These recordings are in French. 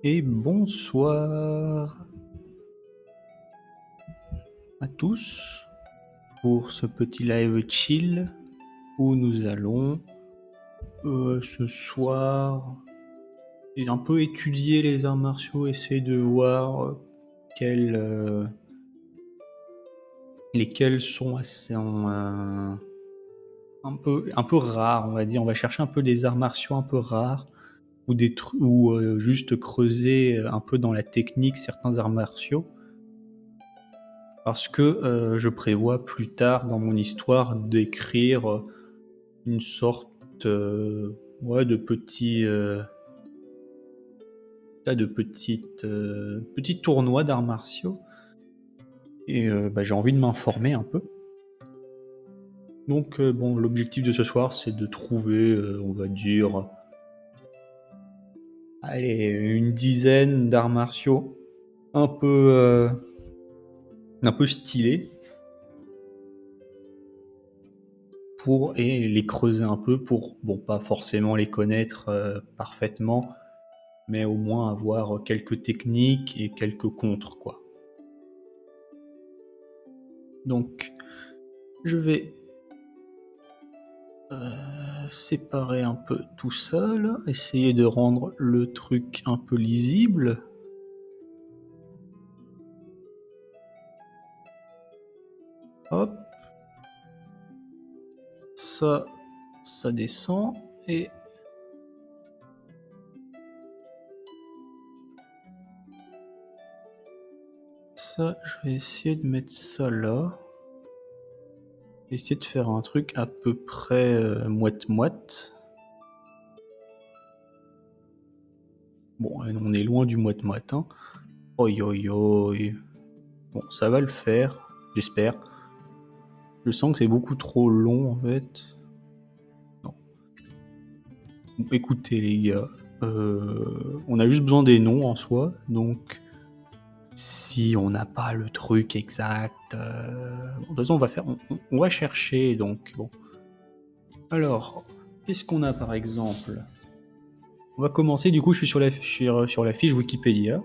Et bonsoir à tous pour ce petit live chill où nous allons ce soir un peu étudier les arts martiaux, essayer de voir lesquels sont assez un peu rares, on va dire. On va chercher un peu des arts martiaux un peu rares ou juste creuser un peu dans la technique certains arts martiaux. Parce que je prévois plus tard dans mon histoire d'écrire une sorte de petit tournoi d'arts martiaux. Et j'ai envie de m'informer un peu. Donc bon, l'objectif de ce soir, c'est de trouver, on va dire, allez, une dizaine d'arts martiaux un peu stylés et les creuser un peu pour, bon, pas forcément les connaître parfaitement, mais au moins avoir quelques techniques et quelques contres, quoi. Donc, je vais séparer un peu tout ça, là, essayer de rendre le truc un peu lisible. Hop. Ça descend et ça, je vais essayer de mettre ça là. Essayer de faire un truc à peu près moite-moite. Bon, on est loin du moite-moite, hein. Oi, oi, oi. Bon, ça va le faire, j'espère. Je sens que c'est beaucoup trop long, en fait. Non. Bon, écoutez, les gars, on a juste besoin des noms en soi, donc si on n'a pas le truc exact, de toute façon, on va chercher, donc bon. Alors, qu'est-ce qu'on a par exemple? On va commencer, du coup, je suis sur la fiche Wikipédia,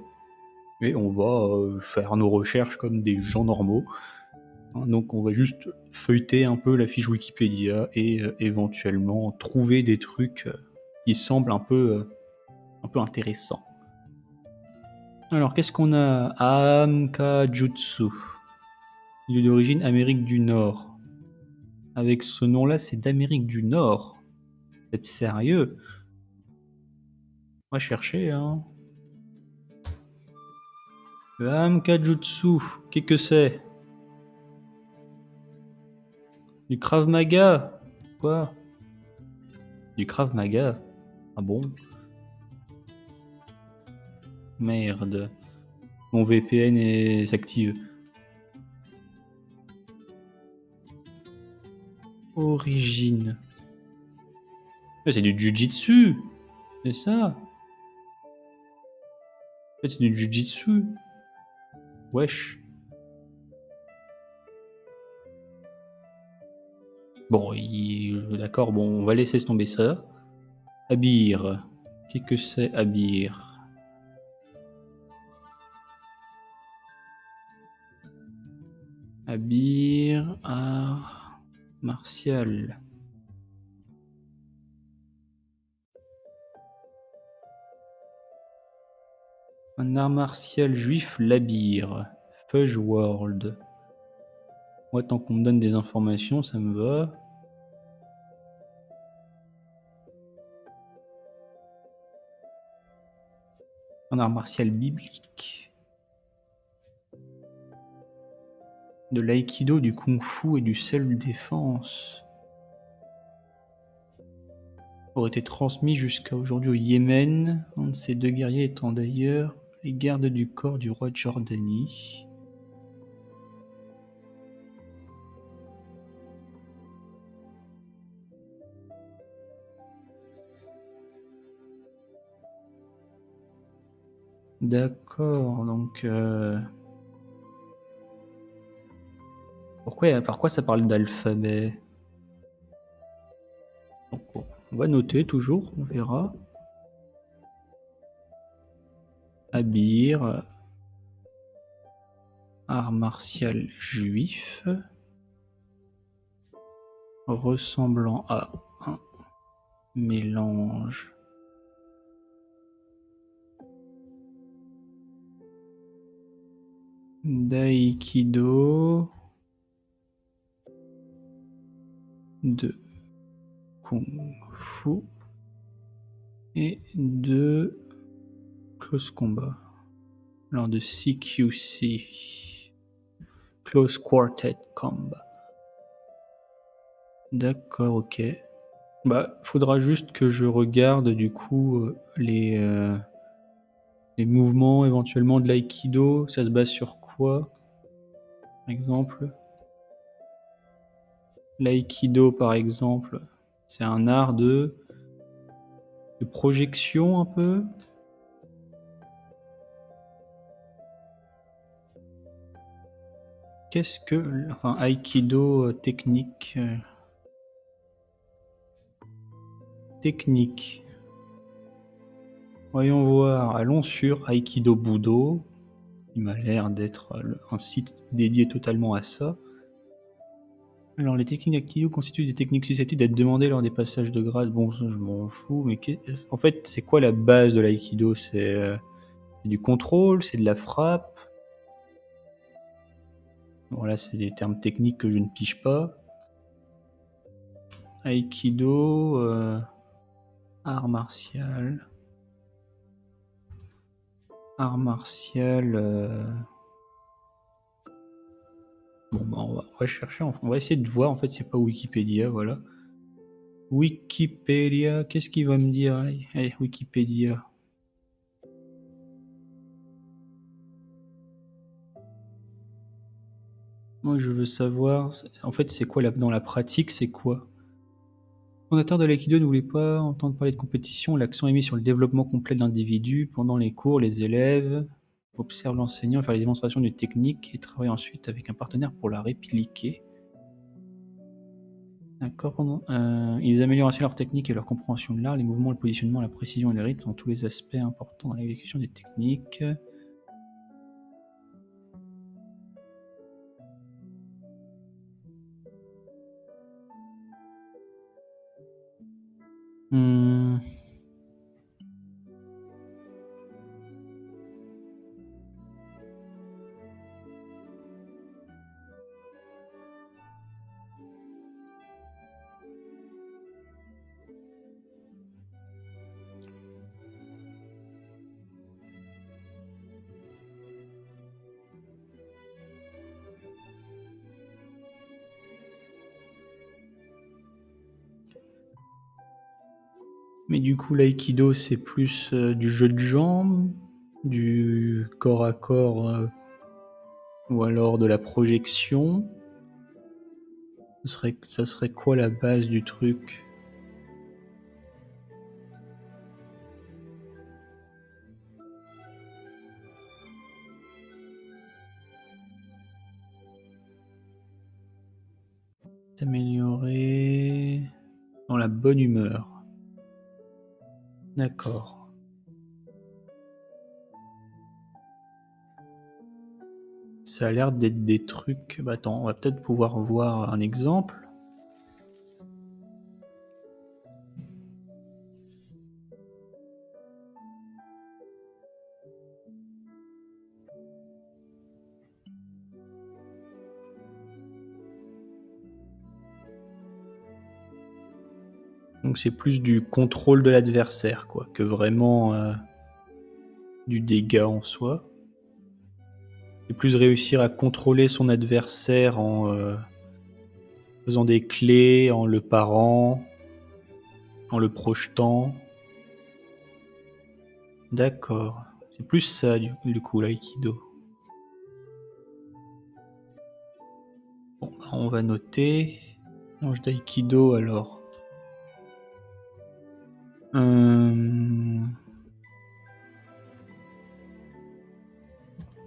et on va faire nos recherches comme des gens normaux. Hein, donc on va juste feuilleter un peu la fiche Wikipédia et éventuellement trouver des trucs qui semblent un peu intéressants. Alors, qu'est-ce qu'on a? Amkajutsu. Il est d'origine Amérique du Nord. Avec ce nom-là, c'est d'Amérique du Nord. Vous êtes sérieux? On va chercher, hein. Le Amkajutsu, qu'est-ce que c'est? Du Krav Maga? Quoi? Du Krav Maga? Ah bon? Merde. Mon VPN s'active. Origine. Ah, c'est du Jujitsu! C'est ça? En fait, c'est du Jujitsu. Wesh. Bon, d'accord, bon, on va laisser tomber ça. Abir. Qu'est-ce que c'est, Abir? Abir, art martial. Un art martial juif, l'Abir. Fudge World. Moi, tant qu'on me donne des informations, ça me va. Un art martial biblique. De l'aïkido, du kung-fu et du self-défense. Aurait été transmis jusqu'à aujourd'hui au Yémen, un de ces deux guerriers étant d'ailleurs les gardes du corps du roi de Jordanie. D'accord, donc pourquoi ça parle d'alphabet? Donc, bon, on va noter toujours, on verra. Abir, art martial juif, ressemblant à un mélange d'aïkido, de kung-fu et de close combat. Alors de CQC, close quartet combat. D'accord, ok. Bah, faudra juste que je regarde du coup les mouvements éventuellement de l'aïkido. Ça se base sur quoi, par exemple? L'aïkido, par exemple, c'est un art de projection un peu. Qu'est-ce que... Enfin, aïkido technique... technique. Voyons voir. Allons sur Aikido Budo. Il m'a l'air d'être un site dédié totalement à ça. Alors, les techniques d'Aikido constituent des techniques susceptibles d'être demandées lors des passages de grade. Bon, ça, je m'en fous. Mais en fait, c'est quoi la base de l'aïkido? C'est du contrôle? C'est de la frappe? Voilà, c'est des termes techniques que je ne pige pas. Aikido, art martial. Art martial. Bon, bah, on va chercher. On va essayer de voir. En fait, c'est pas Wikipédia, voilà. Wikipédia, qu'est-ce qu'il va me dire? Allez, Wikipédia. Moi, je veux savoir, en fait, c'est quoi dans la pratique, c'est quoi? Le fondateur de l'aïkido ne voulait pas entendre parler de compétition. L'accent est mis sur le développement complet de l'individu. Pendant les cours, les élèves observent l'enseignant faire les démonstrations de technique et travaillent ensuite avec un partenaire pour la répliquer. D'accord. Ils améliorent ainsi leur technique et leur compréhension de l'art, les mouvements, le positionnement, la précision et le rythme dans tous les aspects importants dans l'exécution des techniques. Mais du coup, l'aïkido, c'est plus du jeu de jambes, du corps à corps, ou alors de la projection. Ça serait quoi la base du truc? S'améliorer dans la bonne humeur. D'accord. Ça a l'air d'être des trucs... Bah attends, on va peut-être pouvoir voir un exemple. Donc c'est plus du contrôle de l'adversaire, quoi, que vraiment du dégât en soi. C'est plus réussir à contrôler son adversaire en faisant des clés, en le parant, en le projetant. D'accord. C'est plus ça du coup, l'aïkido. Bon, bah, on va noter. Mélange d'aïkido alors.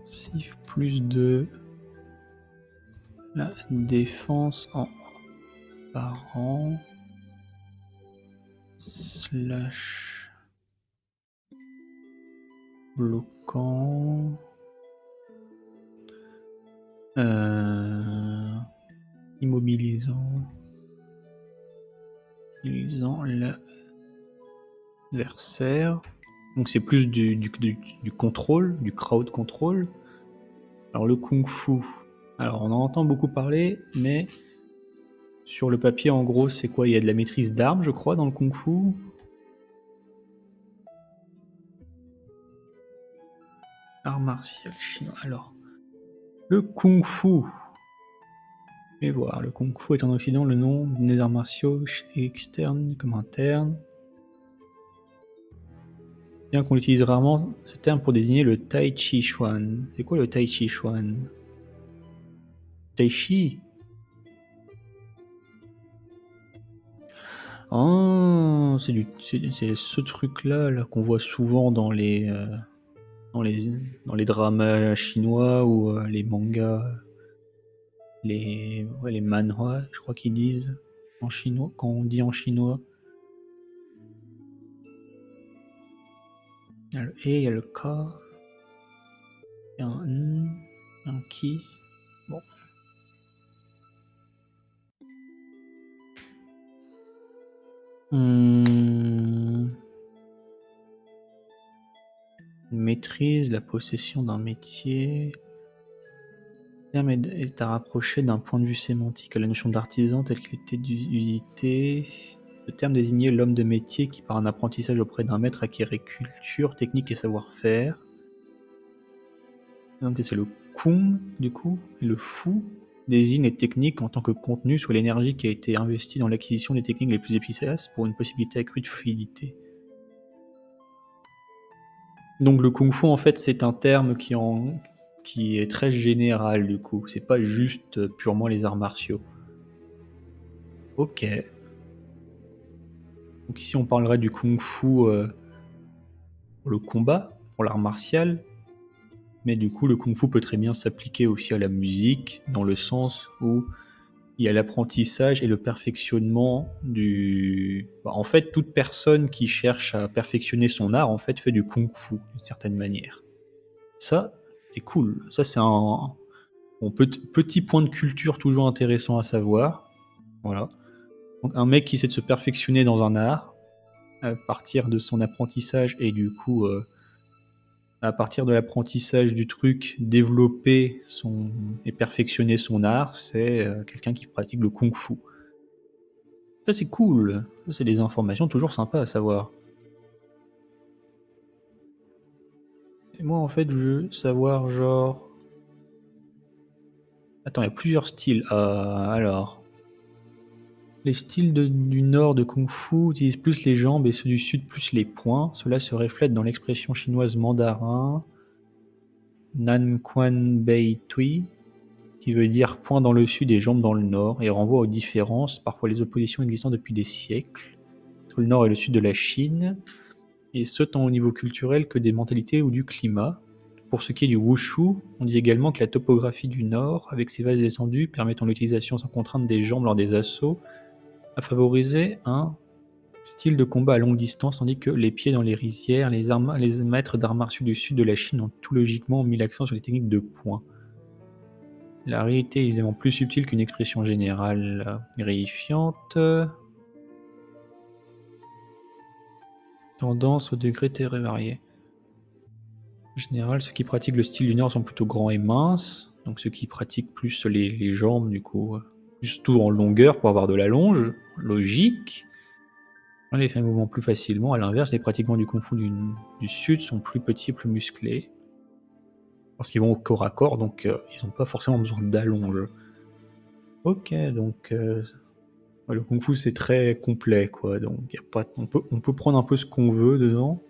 Sif plus de la défense en parent slash Bloquant. Immobilisant. Immobilisant l'adversaire. Donc c'est plus du contrôle, du crowd control. Alors le kung-fu. Alors on en entend beaucoup parler, mais sur le papier en gros c'est quoi? Il y a de la maîtrise d'armes je crois dans le kung-fu. Art martial chinois. Alors le kung-fu. Et voir, le kung-fu est en Occident le nom des arts martiaux externes comme internes. Bien qu'on utilise rarement ce terme pour désigner le tai chi chuan. C'est quoi le tai chi chuan? Tai chi? Oh, c'est ce truc-là là, qu'on voit souvent dans les dramas chinois ou les mangas, les manhwas, je crois qu'ils disent en chinois, quand on dit en chinois. Il y a le E, il y a le K, il y a un N, un Ki. Bon. Maîtrise, la possession d'un métier. Le terme est à rapprocher d'un point de vue sémantique à la notion d'artisan telle qu'il était usité. Ce terme désignait l'homme de métier qui, par un apprentissage auprès d'un maître, acquérait culture, technique et savoir-faire. Donc c'est le kung, du coup, et le fu désigne les techniques en tant que contenu, soit l'énergie qui a été investie dans l'acquisition des techniques les plus efficaces pour une possibilité accrue de fluidité. Donc le kung-fu, en fait, c'est un terme qui est très général, du coup. C'est pas juste purement les arts martiaux. Ok. Donc ici, on parlerait du kung-fu pour le combat, pour l'art martial. Mais du coup, le kung-fu peut très bien s'appliquer aussi à la musique, dans le sens où il y a l'apprentissage et le perfectionnement du... En fait, toute personne qui cherche à perfectionner son art, en fait, fait du kung-fu, d'une certaine manière. Ça, c'est cool. Ça, c'est un petit point de culture toujours intéressant à savoir. Voilà. Donc, un mec qui essaie de se perfectionner dans un art, à partir de son apprentissage et du coup, à partir de l'apprentissage du truc, développer et perfectionner son art, c'est quelqu'un qui pratique le kung-fu. Ça, c'est cool. Ça, c'est des informations toujours sympas à savoir. Et moi, en fait, je veux savoir, genre... Attends, il y a plusieurs styles. Alors... Les styles du nord de Kung Fu utilisent plus les jambes et ceux du sud plus les poings. Cela se reflète dans l'expression chinoise mandarin Nan Quan Bei Tui, qui veut dire poing dans le sud et jambes dans le nord, et renvoie aux différences, parfois les oppositions existant depuis des siècles, entre le nord et le sud de la Chine, et ce tant au niveau culturel que des mentalités ou du climat. Pour ce qui est du wushu, on dit également que la topographie du nord, avec ses vastes étendues permettant l'utilisation sans contrainte des jambes lors des assauts, a favorisé un style de combat à longue distance, tandis que les pieds dans les rizières, les maîtres d'arts martiaux du sud de la Chine ont tout logiquement mis l'accent sur les techniques de poing. La réalité est évidemment plus subtile qu'une expression générale réifiante. Tendance au degré très varié. En général, ceux qui pratiquent le style du Nord sont plutôt grands et minces, donc ceux qui pratiquent plus les jambes, du coup, plus tout en longueur pour avoir de la longe, logique. Les fait un mouvement plus facilement. À l'inverse, les pratiquants du kung-fu du sud sont plus petits et plus musclés. Parce qu'ils vont au corps à corps, donc ils n'ont pas forcément besoin d'allonge. Ok, donc le kung-fu c'est très complet, quoi. Donc y a pas, on peut prendre un peu ce qu'on veut dedans.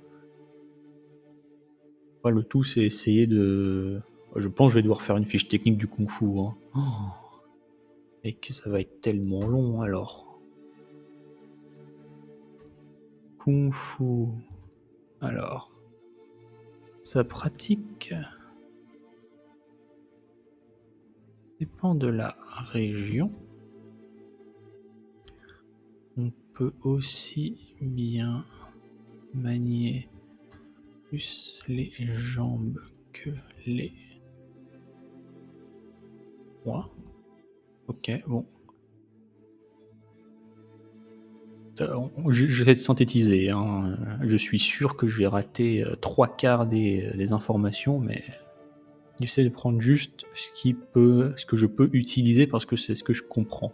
Le tout c'est essayer de... Je pense que je vais devoir faire une fiche technique du kung-fu. Hein. Et que ça va être tellement long alors. Kung-fu. Alors. Sa pratique dépend de la région. On peut aussi bien manier plus les jambes que les bras. Ok, bon. Je vais synthétiser, hein. Je suis sûr que je vais rater 3/4 des informations, mais j'essaie de prendre juste ce que je peux utiliser parce que c'est ce que je comprends.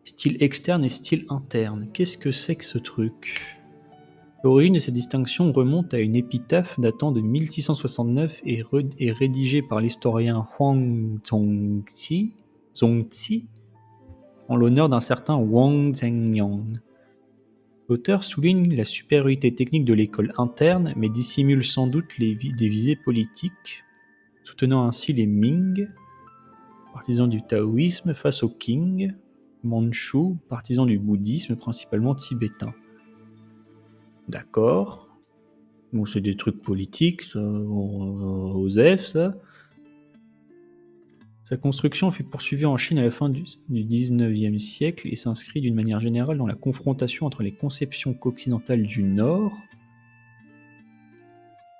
Style externe et style interne. Qu'est-ce que c'est que ce truc? L'origine de cette distinction remonte à une épitaphe datant de 1669 et rédigée par l'historien Huang Zongzi en l'honneur d'un certain Wang Zhengyang. L'auteur souligne la supériorité technique de l'école interne, mais dissimule sans doute des visées politiques, soutenant ainsi les Ming, partisans du taoïsme, face aux Qing, Mandchous, partisans du bouddhisme principalement tibétain. D'accord. Bon, c'est des trucs politiques, ça, OSEF, ça. Sa construction fut poursuivie en Chine à la fin du XIXe siècle et s'inscrit d'une manière générale dans la confrontation entre les conceptions occidentales du Nord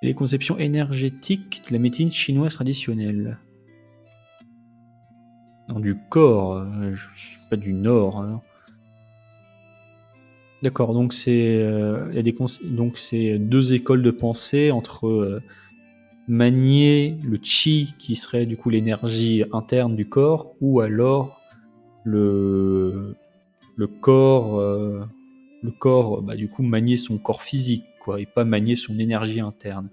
et les conceptions énergétiques de la médecine chinoise traditionnelle. Non, du corps, pas du Nord. Hein. D'accord, donc donc c'est deux écoles de pensée entre manier le chi, qui serait du coup l'énergie interne du corps, ou alors le, le corps, bah, du coup, manier son corps physique, quoi, et pas manier son énergie interne.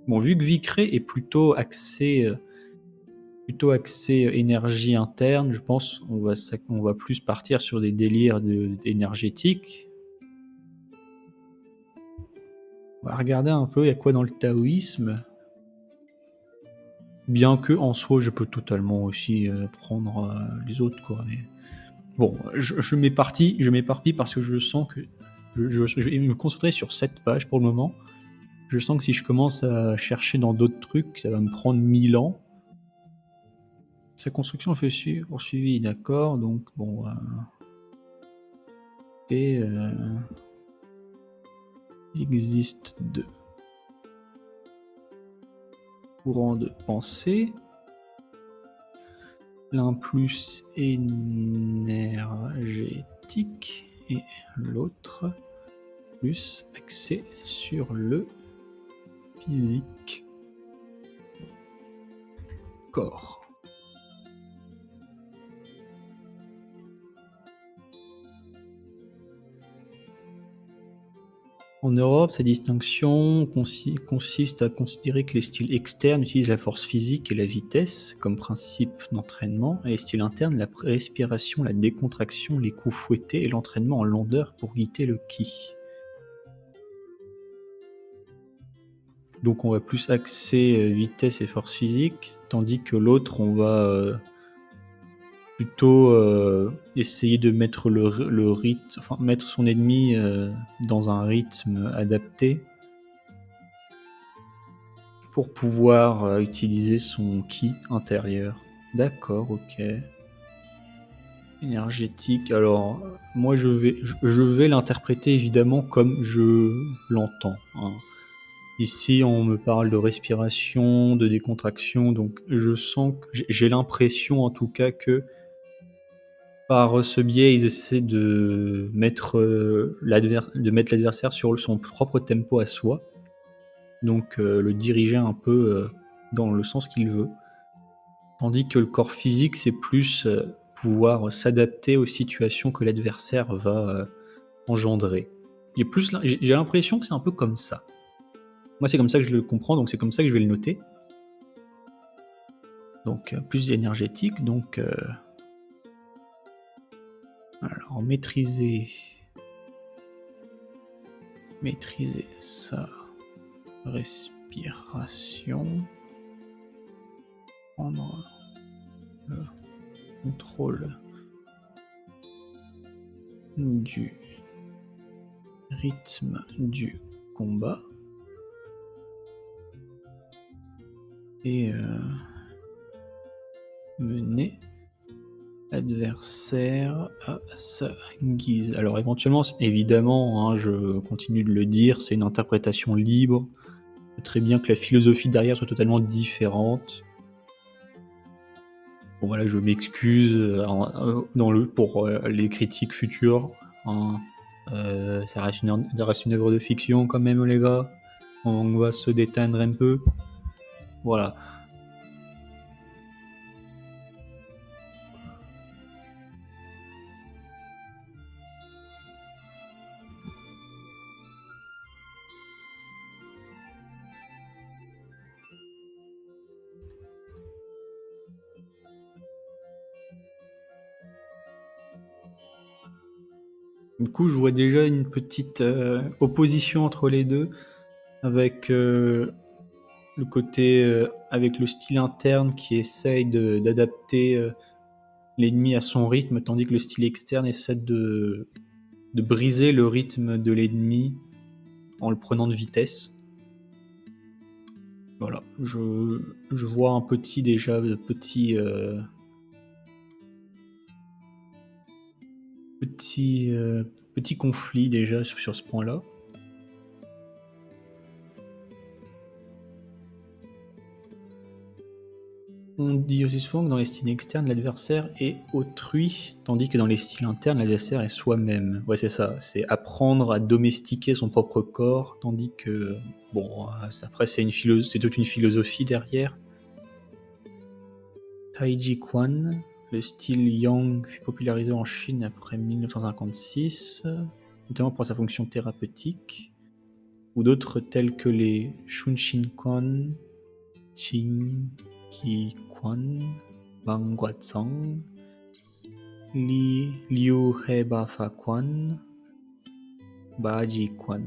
Bon, vu que Vicrey est plutôt axé énergie interne, je pense on va plus partir sur des délires énergétiques. On va regarder un peu, il y a quoi dans le taoïsme. Bien que en soi, je peux totalement aussi prendre les autres, quoi. Mais bon, je m'éparpille parce que je sens que je vais me concentrer sur cette page pour le moment. Je sens que si je commence à chercher dans d'autres trucs, ça va me prendre 1000 ans. Sa construction fait poursuivi, d'accord. Donc bon, il existe deux courants de pensée. L'un plus énergétique et l'autre plus axé sur le physique. Corps. En Europe, cette distinction consiste à considérer que les styles externes utilisent la force physique et la vitesse comme principe d'entraînement, et les styles internes la respiration, la décontraction, les coups fouettés et l'entraînement en lenteur pour guider le ki. Donc on va plus axer vitesse et force physique, tandis que l'autre, on va plutôt essayer de mettre le rythme, enfin mettre son ennemi dans un rythme adapté pour pouvoir utiliser son ki intérieur. D'accord, ok. Énergétique. Alors, moi je vais l'interpréter évidemment comme je l'entends. Hein. Ici, on me parle de respiration, de décontraction, donc je sens que j'ai l'impression en tout cas que par ce biais, ils essaient de mettre l'adversaire sur son propre tempo à soi, donc le diriger un peu dans le sens qu'il veut. Tandis que le corps physique, c'est plus pouvoir s'adapter aux situations que l'adversaire va engendrer. J'ai l'impression que c'est un peu comme ça. Moi, c'est comme ça que je le comprends, donc c'est comme ça que je vais le noter. Donc, plus énergétique, donc... alors, maîtriser sa respiration, prendre le contrôle du rythme du combat et mener la l'adversaire à sa guise. Alors éventuellement, évidemment, hein, je continue de le dire, c'est une interprétation libre. Très bien que la philosophie derrière soit totalement différente. Bon voilà, je m'excuse pour les critiques futures, hein. Ça reste une œuvre de fiction quand même, les gars. On va se détendre un peu. Voilà. Du coup, je vois déjà une petite opposition entre les deux, avec le côté avec le style interne qui essaye d'adapter l'ennemi à son rythme, tandis que le style externe essaie de briser le rythme de l'ennemi en le prenant de vitesse. Voilà, je vois un petit déjà, petit conflit déjà sur ce point-là. On dit aussi souvent que dans les styles externes, l'adversaire est autrui, tandis que dans les styles internes, l'adversaire est soi-même. Ouais, c'est ça, c'est apprendre à domestiquer son propre corps, tandis que, bon, après, c'est toute une philosophie derrière. Taiji Quan, le style Yang fut popularisé en Chine après 1956, notamment pour sa fonction thérapeutique, ou d'autres tels que les Shunshin Quan, Qing Qi Quan, Bang Guazhang, Liu He Ba Fa Quan, Ba Ji Quan.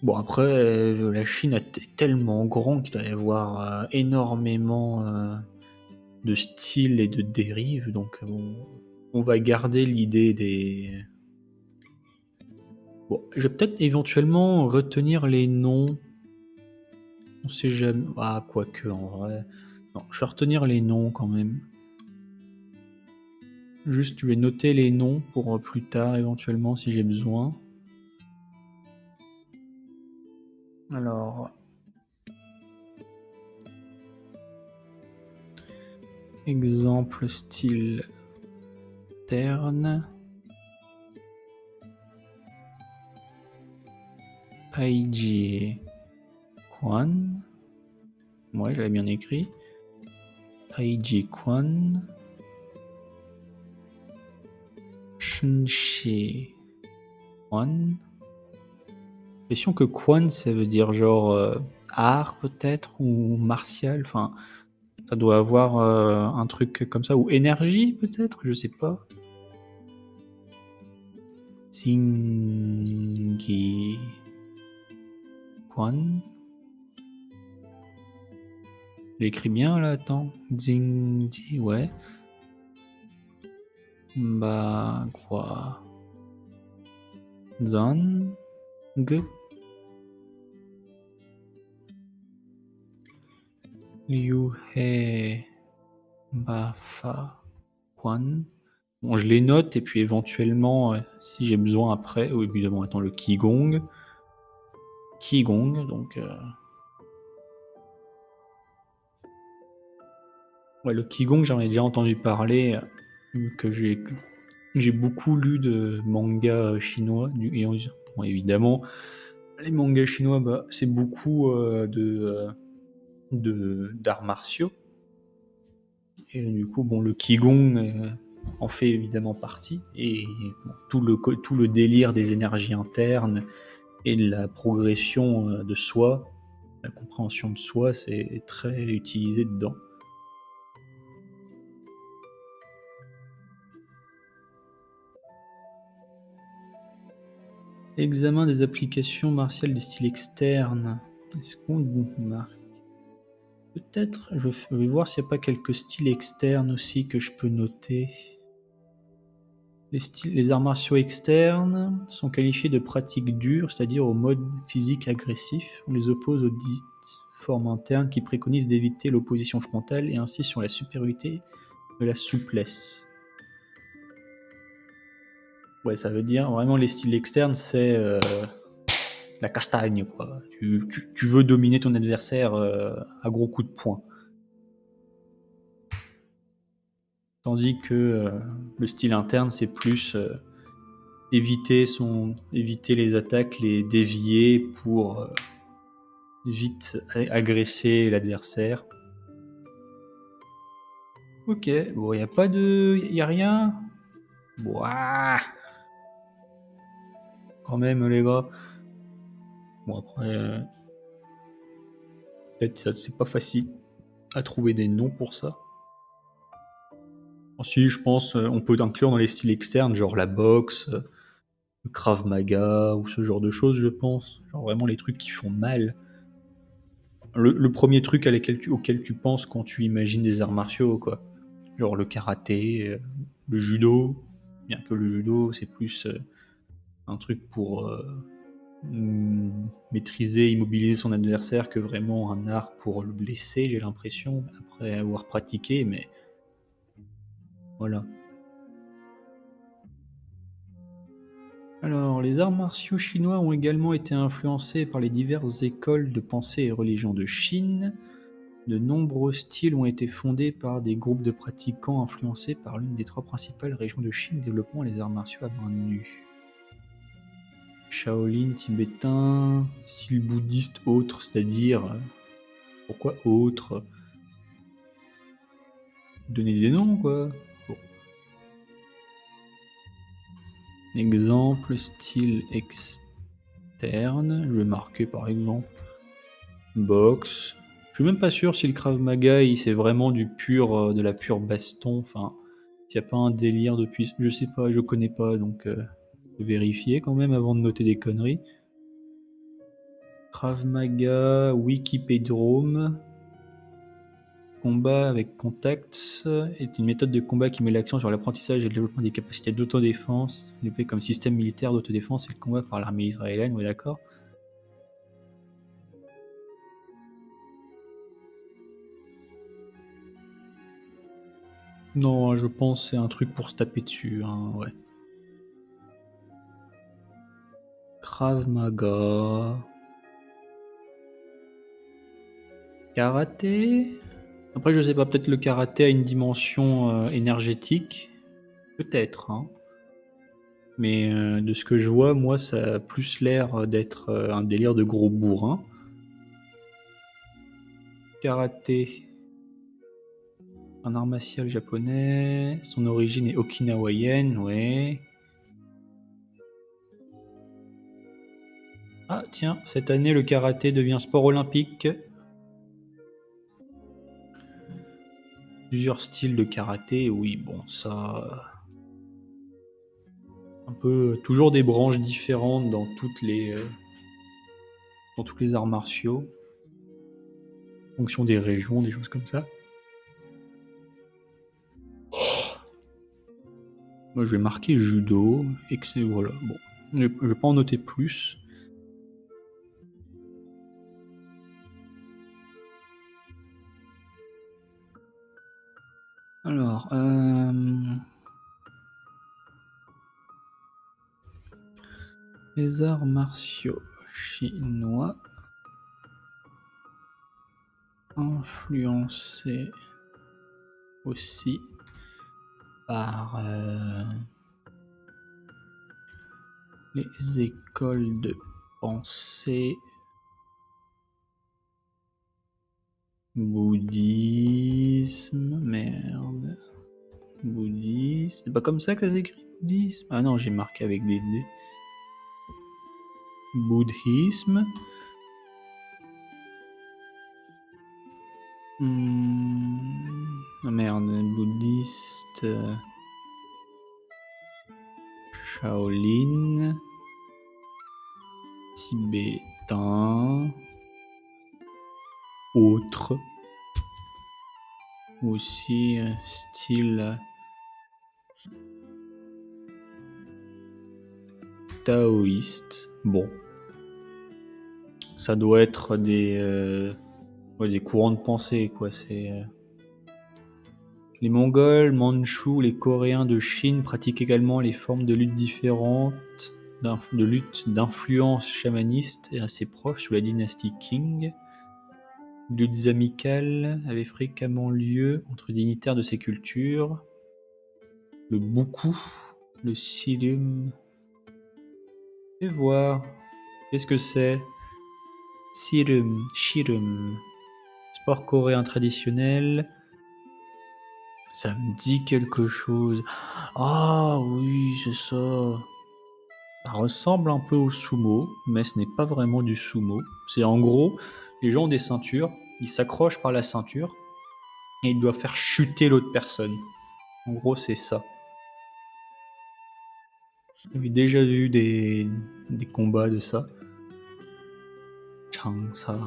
Bon, après, la Chine est tellement grand qu'il doit y avoir énormément de styles et de dérives, donc on va garder l'idée des... Bon, je vais peut-être éventuellement retenir les noms. On sait jamais... Ah, quoique, en vrai... Non, je vais retenir les noms quand même. Juste, je vais noter les noms pour plus tard, éventuellement, si j'ai besoin. Alors... Exemple style terne. Taiji Quan. Ouais, j'avais bien écrit. Taiji Quan. Shunshi Quan. J'ai l'impression que Quan, ça veut dire genre art peut-être, ou martial. Enfin, ça doit avoir un truc comme ça, ou énergie peut-être, je sais pas. Zingi Quan. J'écris bien là, attends. Zingi, ouais. Ba quoi. Zan. G. Liu He Ba Fa Quan. Bon, je les note et puis éventuellement, si j'ai besoin après, ou évidemment, attends, le Qigong. Qigong, donc... Ouais, le Qigong, j'en ai déjà entendu parler, vu que j'ai beaucoup lu de mangas chinois, et bon, évidemment, les mangas chinois, bah, c'est beaucoup d'arts martiaux. Et du coup, bon, le Qigong en fait évidemment partie, et bon, tout le délire des énergies internes et de la progression de soi, la compréhension de soi, c'est très utilisé dedans. Examen des applications martiales du style externe. Est-ce qu'on marque? Peut-être, je vais voir s'il n'y a pas quelques styles externes aussi que je peux noter. Les arts martiaux externes sont qualifiés de pratiques dures, c'est-à-dire au mode physique agressif. On les oppose aux dites formes internes qui préconisent d'éviter l'opposition frontale et ainsi sur la supériorité de la souplesse. Ouais, ça veut dire vraiment les styles externes, c'est la castagne, quoi. Tu veux dominer ton adversaire à gros coups de poing. Tandis que le style interne, c'est plus éviter les attaques, les dévier pour vite agresser l'adversaire. Ok, bon, y a rien. Ouah. Quand même, les gars. Bon, après, peut-être ça, c'est pas facile à trouver des noms pour ça. Si, je pense, on peut inclure dans les styles externes, genre la boxe, le Krav Maga ou ce genre de choses, je pense. Genre vraiment les trucs qui font mal. Le premier truc auquel tu penses quand tu imagines des arts martiaux, quoi. Genre le karaté, le judo. Bien que le judo, c'est plus un truc pour maîtriser, immobiliser son adversaire que vraiment un art pour le blesser, j'ai l'impression, après avoir pratiqué, mais voilà. Alors, les arts martiaux chinois ont également été influencés par les diverses écoles de pensée et religions de Chine. De nombreux styles ont été fondés par des groupes de pratiquants influencés par l'une des trois principales régions de Chine développant les arts martiaux à main nue. Shaolin tibétain, style bouddhiste autre, c'est-à-dire... pourquoi autre? Donner des noms, quoi. Bon. Exemple, style externe. Je vais marquer par exemple boxe. Je suis même pas sûr si le Krav Maga, c'est vraiment de la pure baston. Enfin, s'il n'y a pas un délire depuis. Je sais pas, je connais pas, donc faut vérifier quand même avant de noter des conneries. Krav Maga, Wikipédrome. Combat avec contact est une méthode de combat qui met l'accent sur l'apprentissage et le développement des capacités d'autodéfense, développée comme système militaire d'autodéfense et le combat par l'armée israélienne, oui d'accord. Non, je pense que c'est un truc pour se taper dessus, hein, ouais. Krav Maga... Karaté? Après, je sais pas, peut-être le karaté a une dimension énergétique. Peut-être, hein. Mais de ce que je vois, moi, ça a plus l'air d'être un délire de gros bourrin. Karaté, un art martial japonais. Son origine est okinawaïenne, ouais. Ah, tiens, cette année, le karaté devient sport olympique. Plusieurs styles de karaté, oui, bon, ça... un peu toujours des branches différentes dans tous les arts martiaux, en fonction des régions, des choses comme ça. Moi, je vais marquer judo, et que c'est voilà. Bon, je vais pas en noter plus. Alors, les arts martiaux chinois influencés aussi par les écoles de pensée bouddhisme, merde, bouddhisme, c'est pas comme ça que ça s'écrit bouddhisme? Ah non, j'ai marqué avec des D. Bouddhisme. Ah merde, bouddhiste. Shaolin. Tibétain. Autre. Aussi style taoïste. Bon. Ça doit être des courants de pensée, quoi. C'est Les Mongols, Mandchous, les Coréens de Chine pratiquent également les formes de lutte différentes, de lutte d'influence chamaniste et assez proche sous la dynastie Qing. Luttes amicales avaient fréquemment lieu entre dignitaires de ces cultures. Le Buku, le Sirum. Fais voir. Qu'est-ce que c'est? Sirum, Shirum. Sport coréen traditionnel. Ça me dit quelque chose. Ah oui, c'est ça. Ça ressemble un peu au sumo, mais ce n'est pas vraiment du sumo. C'est en gros, les gens ont des ceintures, ils s'accrochent par la ceinture et ils doivent faire chuter l'autre personne. En gros, c'est ça. J'avais déjà vu des combats de ça. Changsa.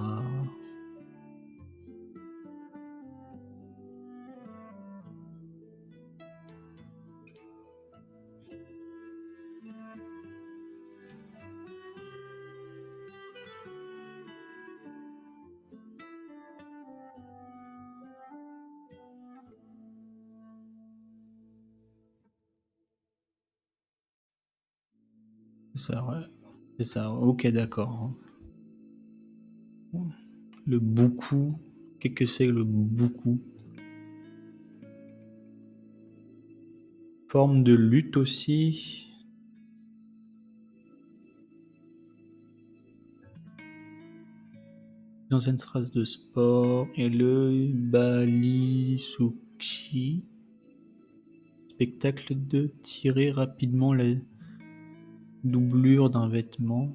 C'est ça, ouais. C'est ça, ok, d'accord. Le buku. Qu'est-ce que c'est le buku? Forme de lutte aussi. L'ancienne race de sport et le Balisuki. Spectacle de tirer rapidement la doublure d'un vêtement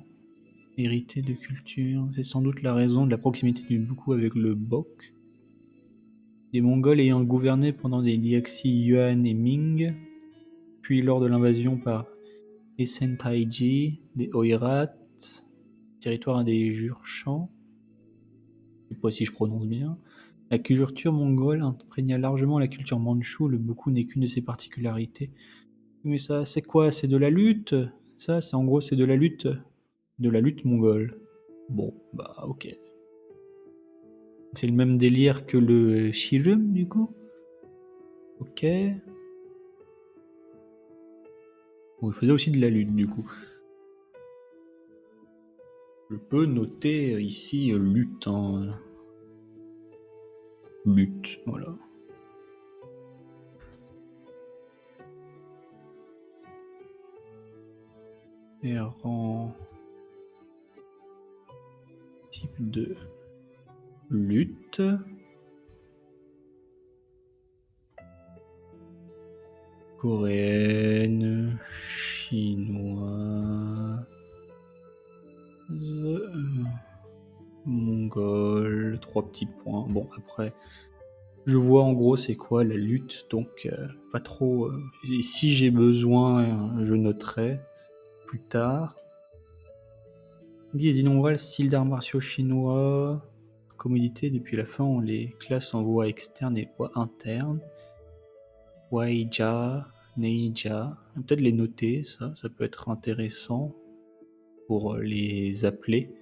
hérité de culture. C'est sans doute la raison de la proximité du buku avec le bok. Des Mongols ayant gouverné pendant les dynasties Yuan et Ming, puis lors de l'invasion par Esen Taiji, des Oirats, territoire des Jurchens, je ne sais pas si je prononce bien, la culture mongole imprégna largement la culture mandchoue, le buku n'est qu'une de ses particularités. Mais ça, c'est quoi? C'est de la lutte? Ça, c'est en gros, c'est de la lutte mongole. Bon, bah ok. C'est le même délire que le Shirum, du coup? Ok. Bon, il faisait aussi de la lutte, du coup. Je peux noter ici lutte, hein. Lutte, voilà. Errant. Type de lutte. Coréenne, chinoise, mongole, 3 petits points. Bon, après, je vois en gros c'est quoi la lutte, donc pas trop. Et si j'ai besoin, je noterai plus tard. Guise d'innombrables styles d'arts martiaux chinois. Commodité, depuis la fin, on les classe en voie externe et voie interne. Waija, Neija. Peut-être les noter, ça peut être intéressant pour les appeler.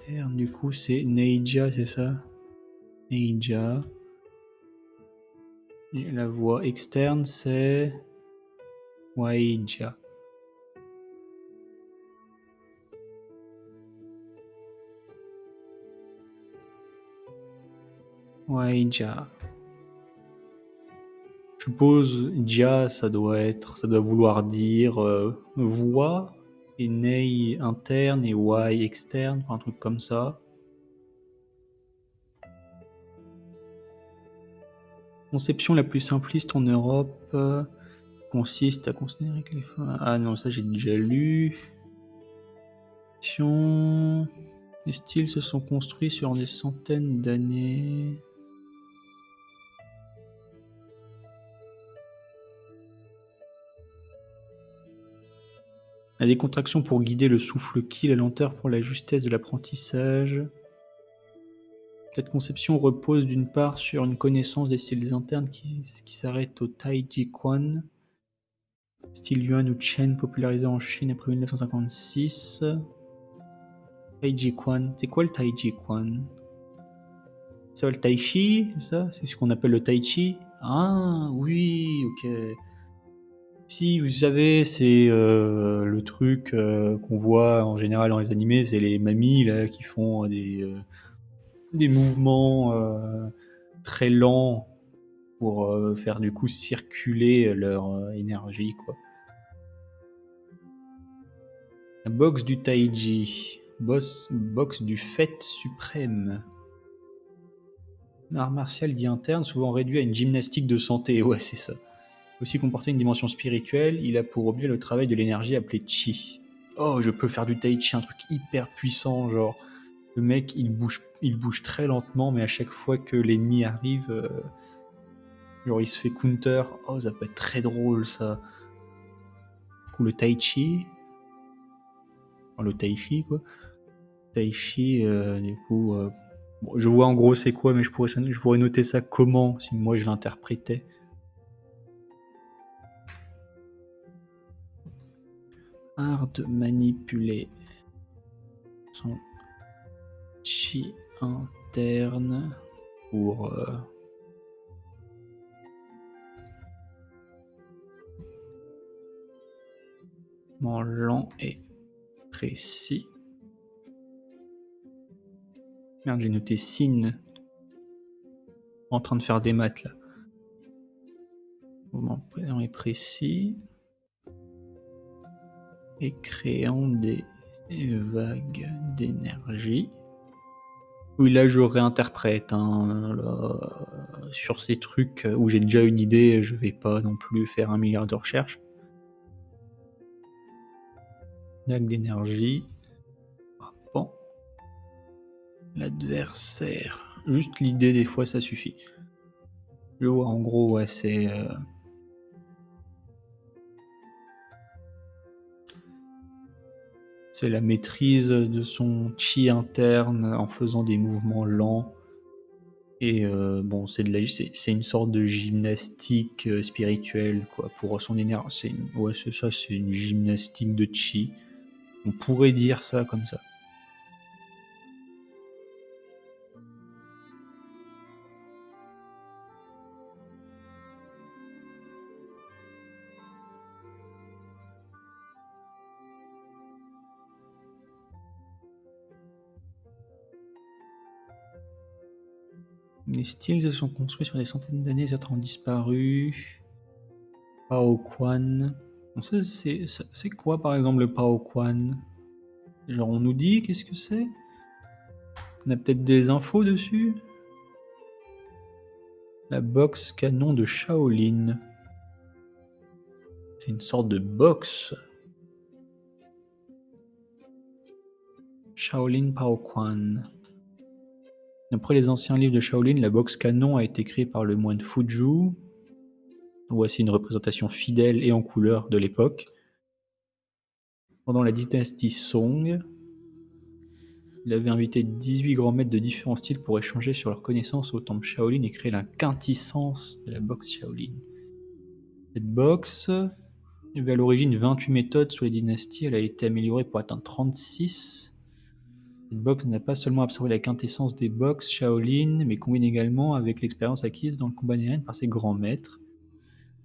Du coup, c'est Neija, c'est ça? Neija. Et la voie externe, c'est Waija. Waija. Je suppose Jia, ça doit vouloir dire voix, et Nei interne et Wai externe, enfin un truc comme ça. Conception la plus simpliste en Europe consiste à considérer que les femmes... Ah non, ça j'ai déjà lu. Les styles se sont construits sur des centaines d'années. La décontraction pour guider le souffle ki, la lenteur pour la justesse de l'apprentissage. Cette conception repose d'une part sur une connaissance des styles internes qui s'arrête au Taiji Quan, style Yuan ou Chen popularisé en Chine après 1956. Taiji Quan, c'est quoi le Taiji Quan? C'est le Tai Chi, ça? C'est ce qu'on appelle le Tai Chi? Ah oui, OK. Si, vous savez, c'est, le truc, qu'on voit en général dans les animés, c'est les mamies là qui font des mouvements, très lents pour, faire du coup circuler leur, énergie quoi. La boxe du taiji, boxe du fait suprême. Un art martial dit interne, souvent réduit à une gymnastique de santé, ouais c'est ça. Aussi comporter une dimension spirituelle, il a pour objet le travail de l'énergie appelé chi. Oh, je peux faire du tai chi, un truc hyper puissant, genre le mec il bouge très lentement, mais à chaque fois que l'ennemi arrive, genre il se fait counter. Oh, ça peut être très drôle ça. Du coup, le tai chi, enfin, le tai chi quoi. Tai chi, du coup, bon, je vois en gros c'est quoi, mais je pourrais noter ça comment si moi je l'interprétais. Art de manipuler son chi interne pour lent et précis. Merde, j'ai noté signe en train de faire des maths là. Mouvement lent et précis et créant des vagues d'énergie. Oui, là je réinterprète, hein, là, sur ces trucs où j'ai déjà une idée, je vais pas non plus faire 1 milliard de recherches. Vague d'énergie, frappant l'adversaire. Juste l'idée des fois ça suffit. Je vois en gros, ouais, c'est la maîtrise de son chi interne en faisant des mouvements lents et bon, c'est une sorte de gymnastique, spirituelle quoi, pour son énergie. Ouais, c'est ça, c'est une gymnastique de chi. On pourrait dire ça comme ça. Les styles se sont construits sur des centaines d'années, certains ont disparu. Pao Quan. Bon, ça, c'est quoi par exemple le Pao Quan? Genre, on nous dit qu'est-ce que c'est? On a peut-être des infos dessus? La boxe canon de Shaolin. C'est une sorte de boxe. Shaolin Pao Quan. D'après les anciens livres de Shaolin, la boxe canon a été créée par le moine Fuju. Voici une représentation fidèle et en couleur de l'époque. Pendant la dynastie Song, il avait invité 18 grands maîtres de différents styles pour échanger sur leurs connaissances au temple Shaolin et créer la quintessence de la boxe Shaolin. Cette boxe avait à l'origine 28 méthodes sous les dynasties, elle a été améliorée pour atteindre 36. Cette boxe n'a pas seulement absorbé la quintessence des boxes Shaolin, mais combine également avec l'expérience acquise dans le combat aérien par ses grands maîtres.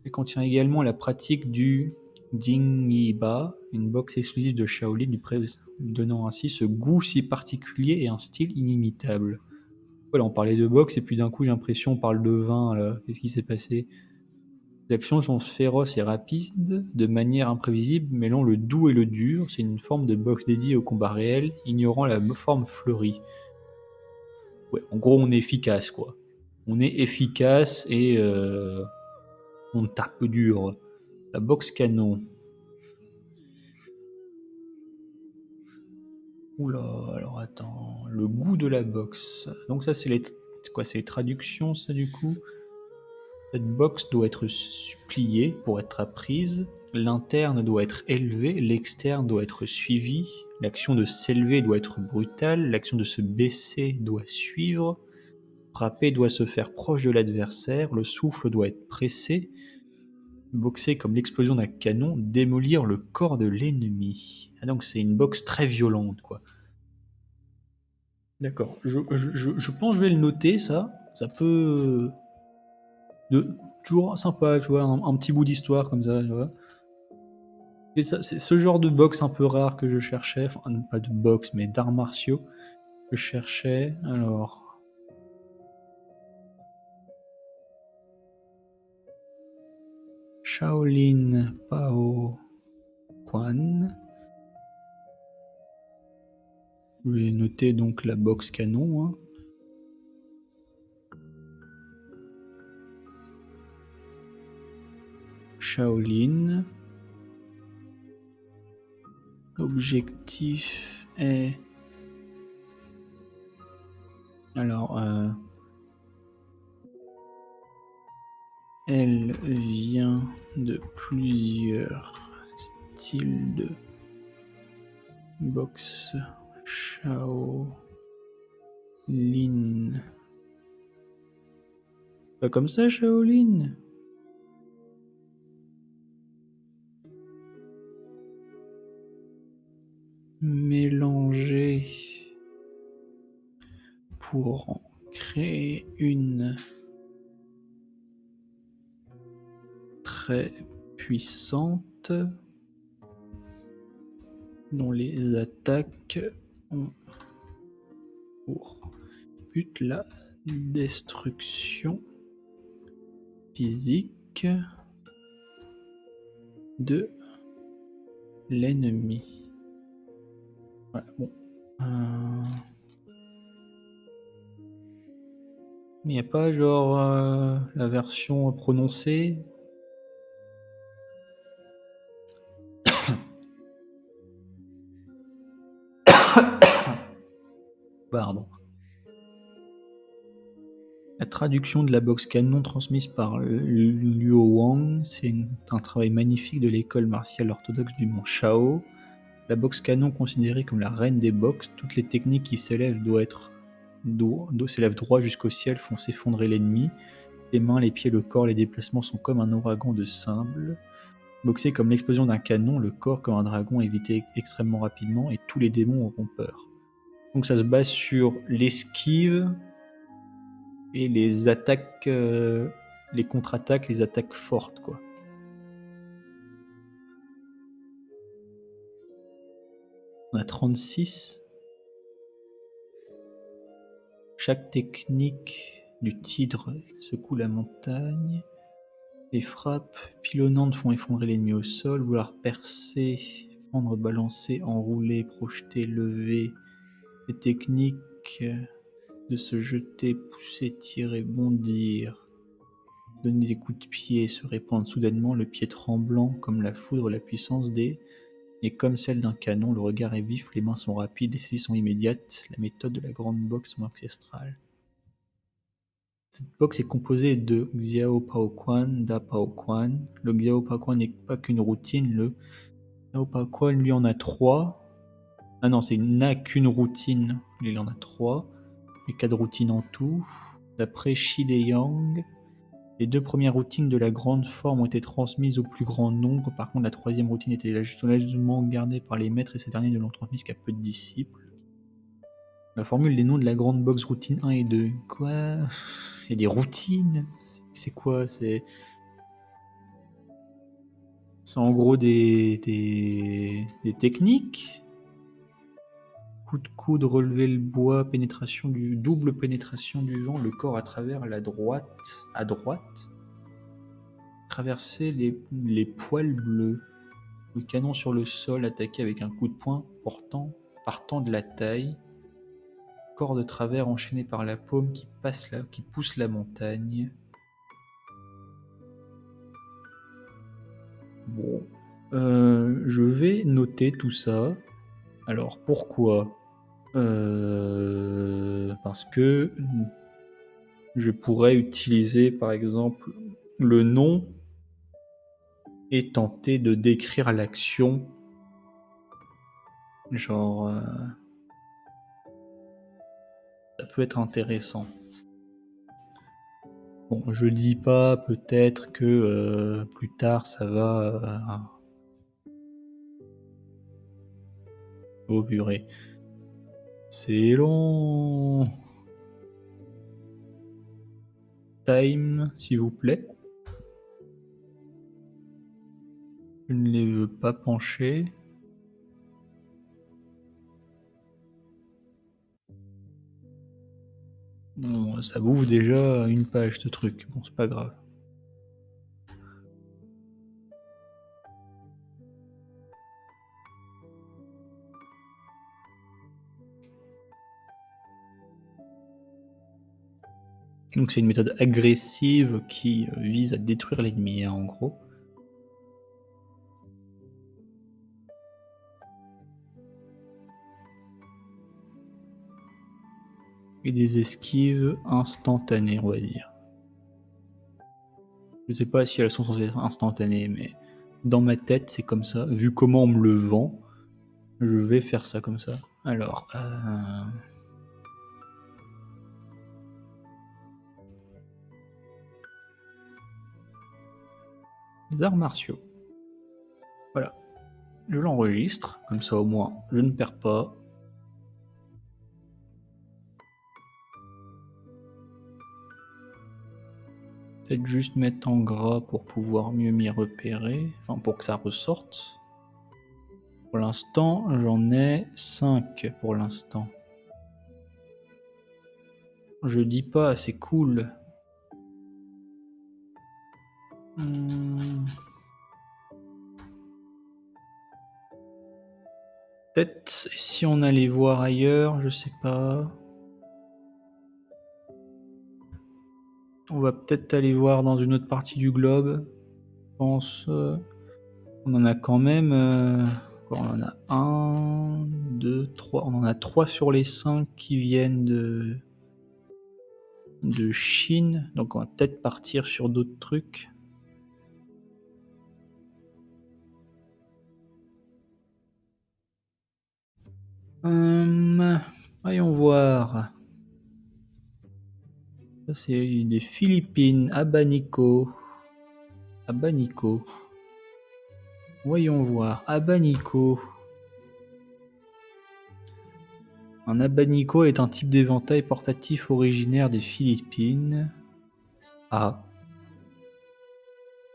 Elle contient également la pratique du Jingyi-ba, une boxe exclusive de Shaolin, lui donnant ainsi ce goût si particulier et un style inimitable. Voilà, on parlait de boxe et puis d'un coup j'ai l'impression on parle de vin là. Qu'est-ce qui s'est passé? Les actions sont féroces et rapides, de manière imprévisible, mêlant le doux et le dur. C'est une forme de boxe dédiée au combat réel, ignorant la forme fleurie. Ouais, en gros, on est efficace, quoi. On est efficace et on tape dur. La boxe canon. Oula, alors attends. Le goût de la boxe. Donc ça, c'est quoi? C'est les traductions, ça, du coup? Cette boxe doit être suppliée pour être apprise, l'interne doit être élevé, l'externe doit être suivi, l'action de s'élever doit être brutale, l'action de se baisser doit suivre, frapper doit se faire proche de l'adversaire, le souffle doit être pressé, boxer comme l'explosion d'un canon, démolir le corps de l'ennemi. Ah donc c'est une boxe très violente quoi. D'accord, je pense que je vais le noter ça, ça peut Toujours sympa, tu vois, un petit bout d'histoire comme ça, tu vois. Et ça, c'est ce genre de box un peu rare que je cherchais, enfin pas de box, mais d'arts martiaux que je cherchais. Alors, Shaolin Pao Quan. Je vais noter donc la box canon, hein. Shaolin. Objectif est... Alors, elle vient de plusieurs styles de boxe. Shaolin. Pas comme ça, Shaolin. Mélanger pour en créer une très puissante dont les attaques ont pour but la destruction physique de l'ennemi. Ouais, bon. Il n'y a pas genre la version prononcée. Pardon. La traduction de la boxe canon transmise par Luo Wang, c'est un travail magnifique de l'école martiale orthodoxe du mont Shao. La boxe canon, considérée comme la reine des boxes, toutes les techniques qui s'élèvent s'élèvent droit jusqu'au ciel, font s'effondrer l'ennemi. Les mains, les pieds, le corps, les déplacements sont comme un ouragan de symboles. Boxer comme l'explosion d'un canon, le corps comme un dragon évité extrêmement rapidement et tous les démons auront peur. Donc ça se base sur l'esquive et les attaques, les contre-attaques, les attaques fortes, quoi. On a 36. Chaque technique du tigre secoue la montagne. Les frappes pilonnantes font effondrer l'ennemi au sol. Vouloir percer, fendre, balancer, enrouler, projeter, lever. Les techniques de se jeter, pousser, tirer, bondir, donner des coups de pied, se répandre soudainement, le pied tremblant comme la foudre, la puissance des... Et comme celle d'un canon, le regard est vif, les mains sont rapides, les saisies sont immédiates, la méthode de la grande boxe ancestrale. Cette boxe est composée de Xiao Pao Quan, Da Pao Quan. Le Xiao Pao Quan n'est pas qu'une routine, le Xiao Pao Quan lui en a 3. Ah non, c'est n'a qu'une routine, il en a 3. Et 4 routines en tout. D'après Shi Yang, les 2 premières routines de la grande forme ont été transmises au plus grand nombre. Par contre, la 3e routine était largement gardée par les maîtres et ces derniers ne l'ont transmise qu'à peu de disciples. La formule des noms de la grande box routine 1 et 2. Quoi? Il y a des routines? C'est quoi? C'est en gros des techniques? Coup de coude, relever le bois, double pénétration du vent, le corps à travers à droite, traverser les poils bleus, le canon sur le sol, attaquer avec un coup de poing partant de la taille, corps de travers enchaîné par la paume qui pousse la montagne. Bon, je vais noter tout ça. Alors pourquoi? Parce que je pourrais utiliser par exemple le nom et tenter de décrire l'action. Genre, ça peut être intéressant. Bon, je dis pas peut-être que plus tard ça va... Oh purée. C'est long. time, s'il vous plaît. Je ne les veux pas pencher. Bon, ça bouffe déjà une page de truc. Bon, c'est pas grave. Donc c'est une méthode agressive qui vise à détruire l'ennemi, hein, en gros. Et des esquives instantanées, on va dire. Je sais pas si elles sont censées être instantanées, mais dans ma tête, c'est comme ça. Vu comment on me le vend, je vais faire ça comme ça. Alors, les arts martiaux. Voilà. Je l'enregistre, comme ça au moins je ne perds pas. Peut-être juste mettre en gras pour pouvoir mieux m'y repérer, enfin pour que ça ressorte. Pour l'instant, j'en ai 5 pour l'instant. Je dis pas, c'est cool. Peut-être si on allait voir ailleurs, je sais pas. On va peut-être aller voir dans une autre partie du globe. Je pense. On en a quand même. On en a 1, 2, 3. On en a 3 sur les 5 qui viennent de Chine. Donc on va peut-être partir sur d'autres trucs. Voyons voir. Ça c'est des Philippines. Abanico. Abanico. Voyons voir. Abanico. Un abanico est un type d'éventail portatif originaire des Philippines. Ah.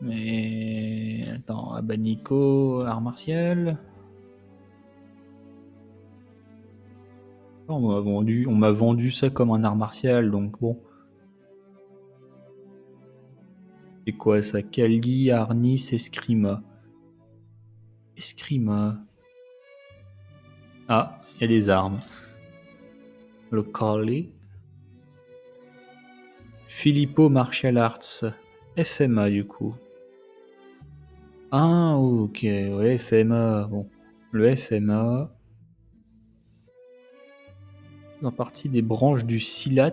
Mais... Attends, abanico, art martial. On m'a vendu ça comme un art martial, donc bon. C'est quoi ça? Kali, Arnis, Eskrima. Eskrima. Ah, il y a des armes. Le Kali. Filippo Martial Arts. FMA du coup. Ah, ok, ouais, FMA. Bon, le FMA. En partie des branches du Silat.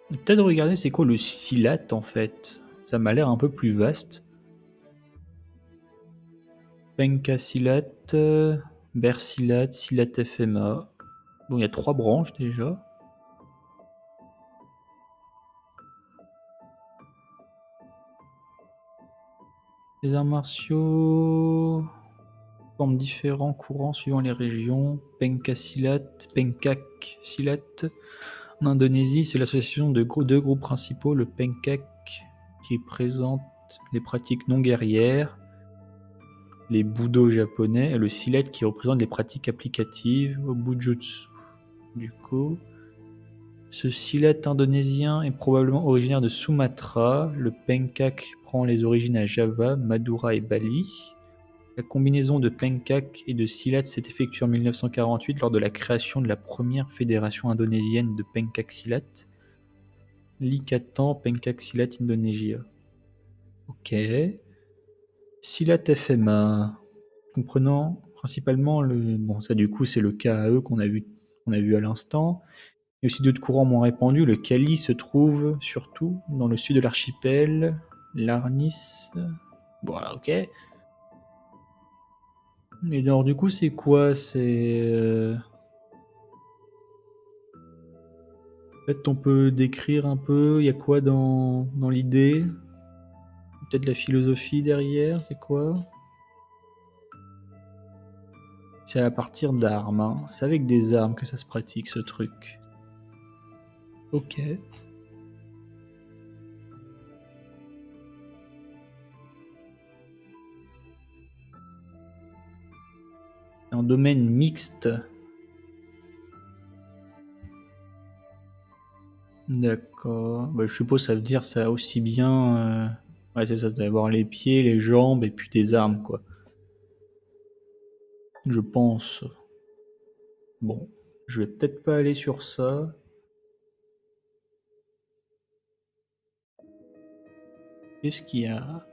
Peut-être regarder c'est quoi le Silat en fait. Ça m'a l'air un peu plus vaste. Penka Silat, Bersilat, Silat FMA. Bon, il y a 3 branches déjà. Les arts martiaux forment différents courants suivant les régions. Pencak Silat. En Indonésie, c'est l'association de deux groupes principaux, le Pencak qui présente les pratiques non guerrières, les Budo japonais, et le Silat qui représente les pratiques applicatives au Bujutsu. Du coup, ce Silat indonésien est probablement originaire de Sumatra. Le Pencak prend les origines à Java, Madura et Bali. La combinaison de Pencak et de Silat s'est effectuée en 1948 lors de la création de la première fédération indonésienne de Pencak Silat, l'Ikatan Pencak Silat Indonesia. Ok. Silat FMA, comprenant principalement le... Bon, ça du coup c'est le KAE qu'on a vu à l'instant. Il y a aussi d'autres courants moins répandus. Le Kali se trouve surtout dans le sud de l'archipel, l'Arnis. Voilà, ok. Et alors du coup c'est quoi? C'est... Peut-être on peut décrire un peu, il y a quoi dans l'idée? Peut-être la philosophie derrière, c'est quoi? C'est à partir d'armes, hein. C'est avec des armes que ça se pratique, ce truc. Ok. Un domaine mixte. D'accord. Bah, je suppose que ça veut dire ça aussi bien... Ouais, c'est ça, d'avoir les pieds, les jambes et puis des armes, quoi. Je pense. Bon, je vais peut-être pas aller sur ça. Qu'est-ce qu'il y a?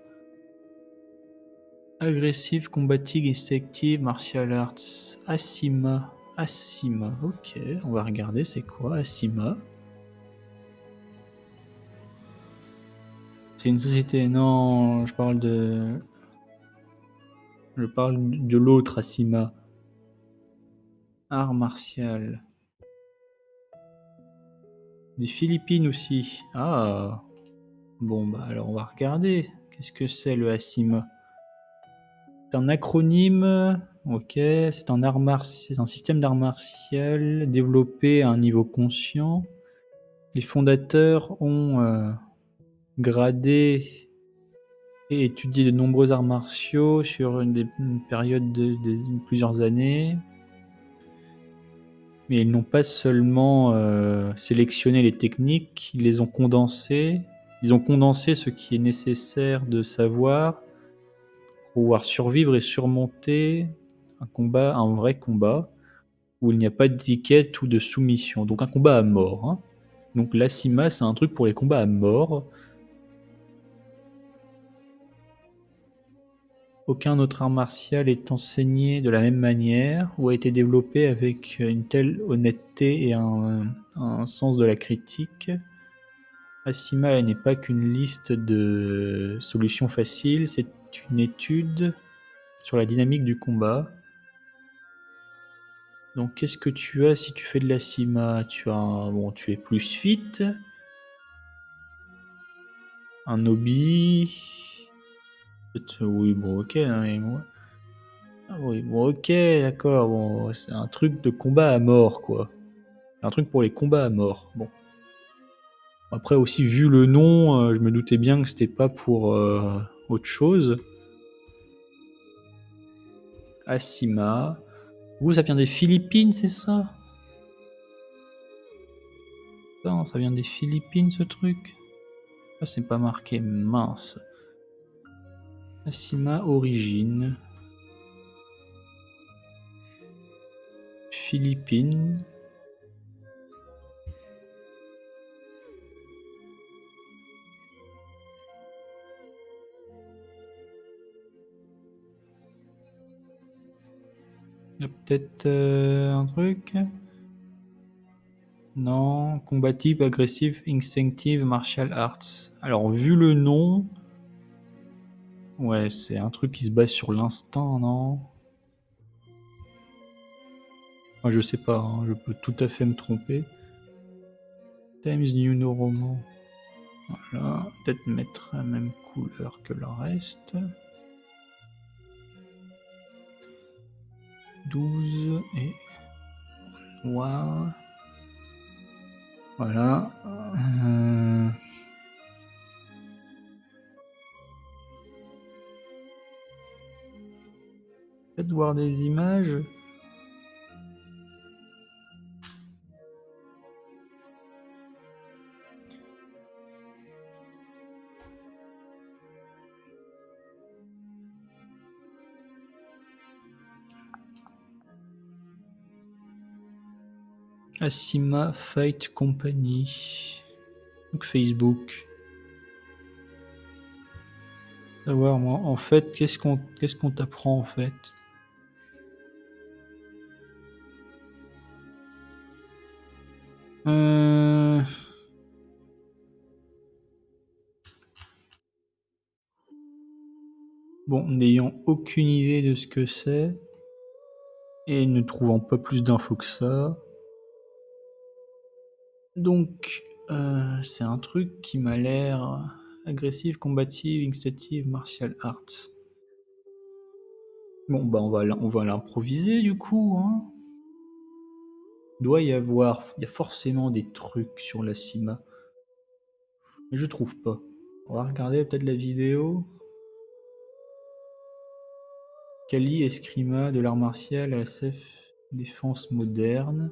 Agressive, combative, instinctive, martial arts, Asima. Asima, ok, on va regarder c'est quoi Asima. C'est une société, non, je parle de l'autre Asima. Art martial. Des Philippines aussi. Ah, bon bah alors on va regarder. Qu'est-ce que c'est le Asima? C'est un acronyme, ok, c'est un système d'art martial développé à un niveau conscient. Les fondateurs ont gradé et étudié de nombreux arts martiaux sur une période de plusieurs années. Mais ils n'ont pas seulement sélectionné les techniques, ils les ont condensées. Ils ont condensé ce qui est nécessaire de savoir pour pouvoir survivre et surmonter un vrai combat, où il n'y a pas d'étiquette ou de soumission. Donc un combat à mort, hein. Donc l'ASIMA, c'est un truc pour les combats à mort. Aucun autre art martial est enseigné de la même manière ou a été développé avec une telle honnêteté et un sens de la critique. ASIMA n'est pas qu'une liste de solutions faciles, c'est une étude sur la dynamique du combat. Donc qu'est-ce que tu as si tu fais de l'ASIMA? Tu es plus fit, un hobby. Oui, bon, ok, hein, et moi. Ah oui, bon, ok, d'accord, bon, c'est un truc de combat à mort, quoi. Un truc pour les combats à mort. Bon. Après aussi, vu le nom, je me doutais bien que c'était pas pour autre chose. Asima. Vous, ça vient des Philippines, c'est ça? Non, ça vient des Philippines, ce truc? Ah, c'est pas marqué, mince. Asima origine. Philippines. Il y a peut-être un truc? Non, combative, agressive, instinctive, martial arts. Alors, vu le nom, ouais, c'est un truc qui se base sur l'instinct, non? Enfin, je sais pas, hein, je peux tout à fait me tromper. Times New No Roman. Voilà, peut-être mettre la même couleur que le reste. 12 et noir. Voilà. Peut-être voir des images. Asima Fight Company. Donc Facebook. Savoir moi, en fait, qu'est-ce qu'on t'apprend en fait? Euh... Bon, n'ayant aucune idée de ce que c'est et ne trouvant pas plus d'infos que ça, donc c'est un truc qui m'a l'air agressif, combative, instinctive, martial arts. Bon, bah, on va l'improviser du coup, hein. Il y a forcément des trucs sur la cima, mais je trouve pas. On va regarder peut-être la vidéo. Kali escrima de l'art martial à la self-défense moderne.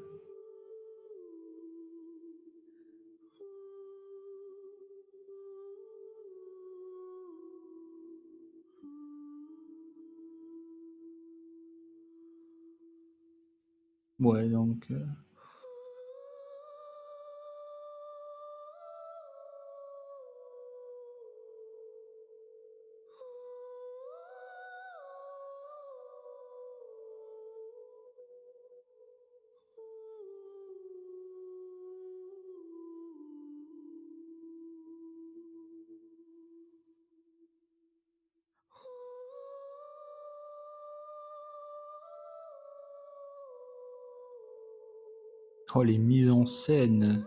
Ouais, donc oh les mises en scène!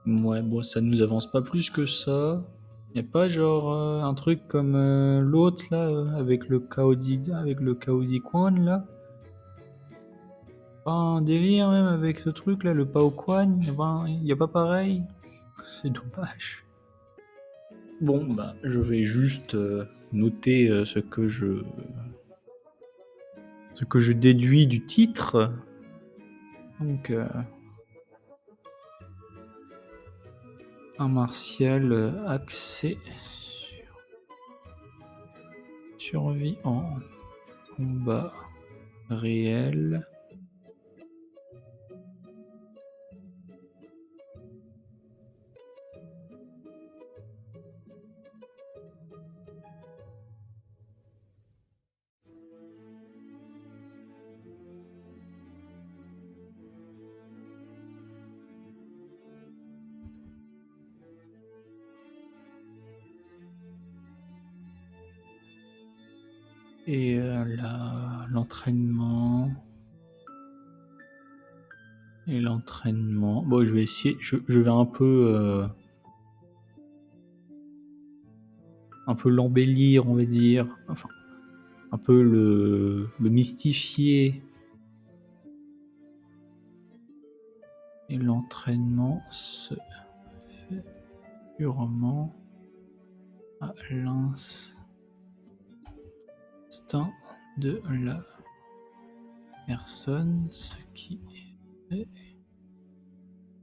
Ouais, bon, ça nous avance pas plus que ça. Y a pas genre, un truc comme, l'autre là, avec le Chaotic One là? Pas un délire même avec ce truc là, le Pao Quan? Y a pas pareil? C'est dommage. Bon, bah, je vais juste, noter, ce que je déduis du titre. Donc, un martial, axé sur survie en combat réel. Et l'entraînement. Et l'entraînement. Bon, je vais essayer. Je vais un peu l'embellir, on va dire. Enfin, un peu le mystifier. Et l'entraînement se fait purement à l'instinct de la personne, ce qui fait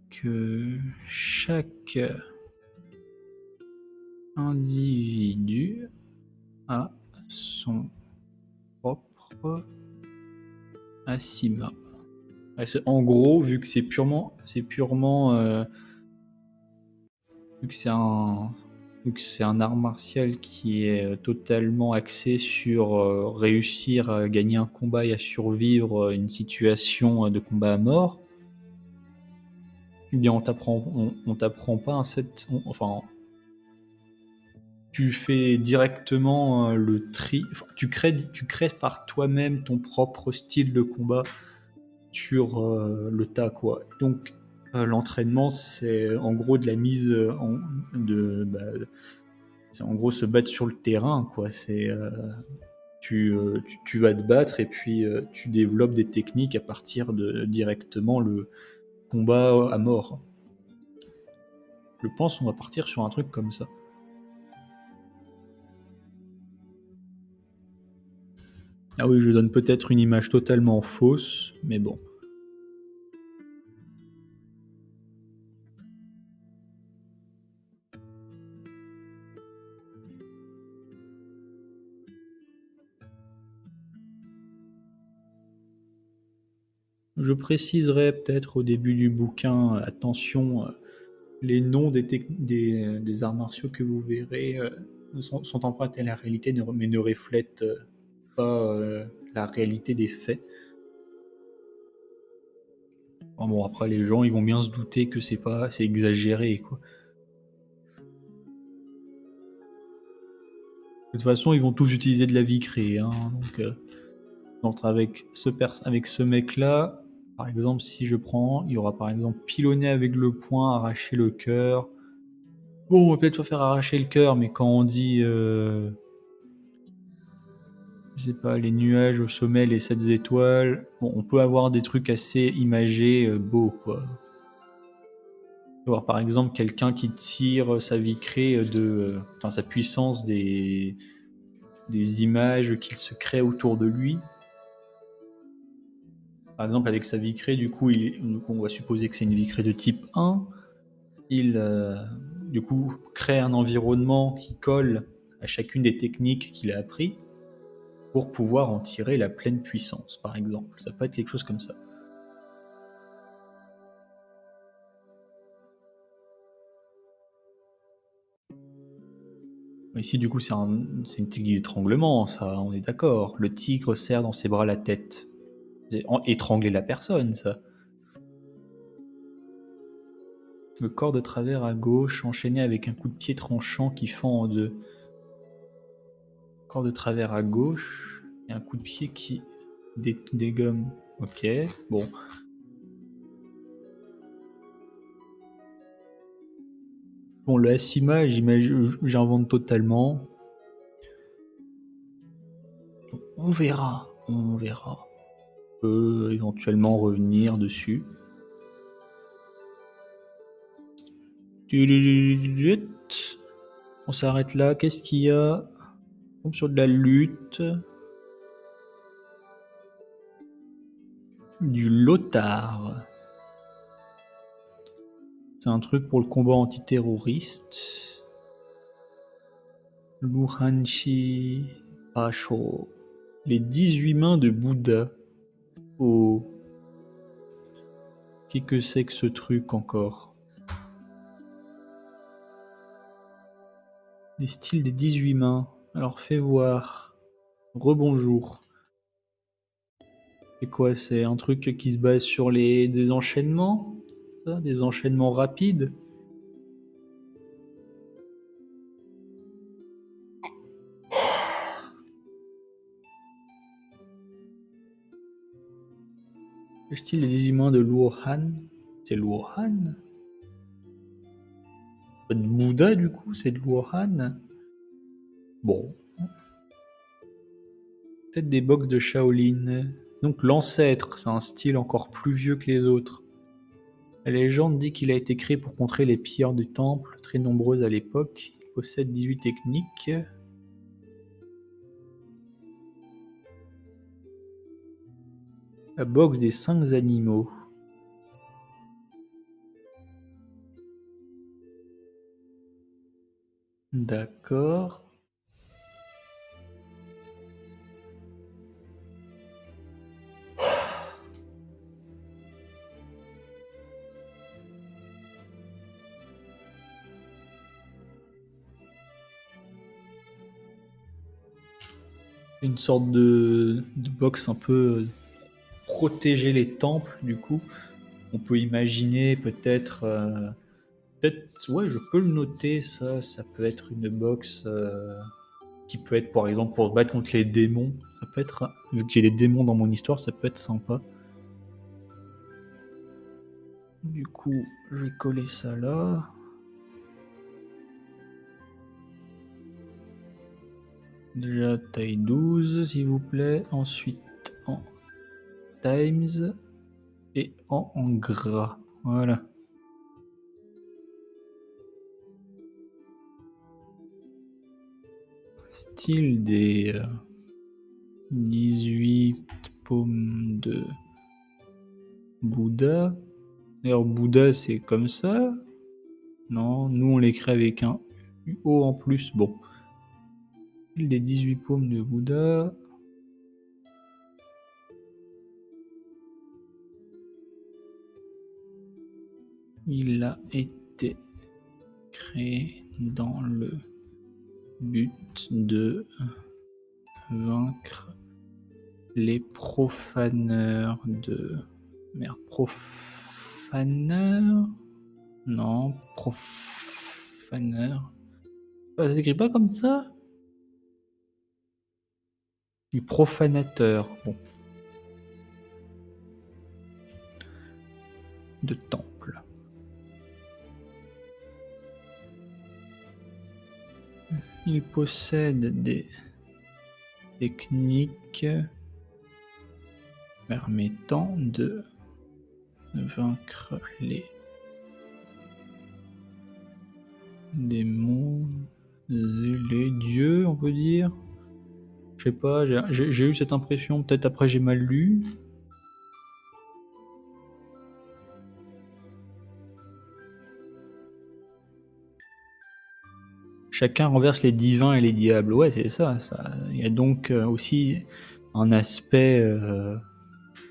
que chaque individu a son propre Asima. Ouais, en gros, vu que vu que c'est un art martial qui est totalement axé sur réussir à gagner un combat et à survivre une situation de combat à mort, eh bien on t'apprend pas un set, enfin tu fais directement enfin, tu crées par toi-même ton propre style de combat sur le tas, quoi. Donc, l'entraînement, c'est en gros de la mise c'est en gros se battre sur le terrain, quoi. Tu vas te battre et puis tu développes des techniques à partir de directement le combat à mort. Je pense qu'on va partir sur un truc comme ça. Ah oui, je donne peut-être une image totalement fausse, mais bon. Je préciserai peut-être au début du bouquin, attention, les noms des arts martiaux que vous verrez sont empruntés à la réalité, mais ne reflètent pas la réalité des faits. Enfin bon, après, les gens, ils vont bien se douter que c'est exagéré, quoi. toute façon, ils vont tous utiliser de la vicrée, hein, donc avec ce mec-là, par exemple, si je prends, il y aura par exemple pilonner avec le poing, arracher le cœur. Bon, on va peut-être pas faire arracher le cœur, mais quand on dit, je sais pas, les nuages au sommet, les 7 étoiles, bon, on peut avoir des trucs assez imagés, beaux, quoi. On peut avoir par exemple quelqu'un qui tire sa vicrée enfin sa puissance des images qu'il se crée autour de lui. Par exemple, avec sa vicrée, du coup, on va supposer que c'est une vicrée de type 1. Il, du coup, crée un environnement qui colle à chacune des techniques qu'il a appris pour pouvoir en tirer la pleine puissance, par exemple. Ça peut être quelque chose comme ça. Ici, du coup, c'est une technique d'étranglement, ça, on est d'accord. Le tigre serre dans ses bras la tête. C'est étrangler la personne, ça. Le corps de travers à gauche, enchaîné avec un coup de pied tranchant qui fend en deux. Corps de travers à gauche, et un coup de pied qui dégomme. Ok, bon. Bon, le Asima, j'invente totalement. On verra, on verra. On peut éventuellement revenir dessus. On s'arrête là. Qu'est-ce qu'il y a? On tombe sur de la lutte. Du lotard. C'est un truc pour le combat antiterroriste. Luhanshi Pacho. Les 18 mains de Bouddha. Oh. Qu'est-ce que c'est que ce truc encore? Les styles des 18 mains. Alors fais voir. Rebonjour. C'est quoi? C'est un truc qui se base sur des enchaînements? Ça, des enchaînements rapides? Le style des 18 mains de Luo Han. C'est Luo Han? Pas de Bouddha du coup, c'est de Luo Han. Bon. Peut-être des box de Shaolin. Donc l'ancêtre, c'est un style encore plus vieux que les autres. La légende dit qu'il a été créé pour contrer les pilleurs du temple, très nombreuses à l'époque. Il possède 18 techniques. La box des 5 animaux. D'accord. Une sorte de box un peu protéger les temples, du coup. On peut imaginer peut-être... ouais, je peux le noter, ça peut être une box qui peut être, par exemple, pour se battre contre les démons. Ça peut être, vu que j'ai des démons dans mon histoire, ça peut être sympa. Du coup, je vais coller ça là. Déjà taille 12, s'il vous plaît. Ensuite, en times et en gras. Voilà. Style des 18 paumes de Bouddha. D'ailleurs, Bouddha, c'est comme ça. Non, nous, on l'écrit avec un O en plus. Bon. Les 18 paumes de Bouddha. Il a été créé dans le but de vaincre les profaneurs de... Merde, profaneurs? Non, profaneurs. Ça s'écrit pas comme ça? Les profanateurs. Bon. De temple. Il possède des techniques permettant de vaincre les démons et les dieux, on peut dire. Je sais pas, j'ai eu cette impression, peut-être après j'ai mal lu. Chacun renverse les divins et les diables. Ouais, c'est ça. Il y a donc aussi un aspect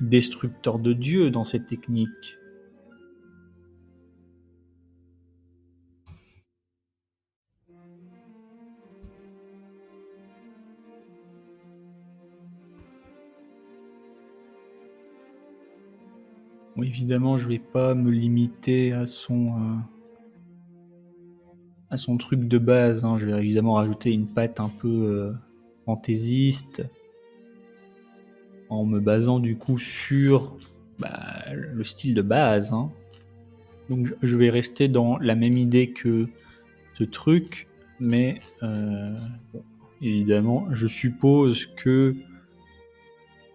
destructeur de Dieu dans cette technique. Bon, évidemment, je vais pas me limiter à son truc de base. Hein. Je vais évidemment rajouter une patte un peu fantaisiste en me basant du coup sur le style de base. Hein. Donc je vais rester dans la même idée que ce truc, mais bon, évidemment, je suppose que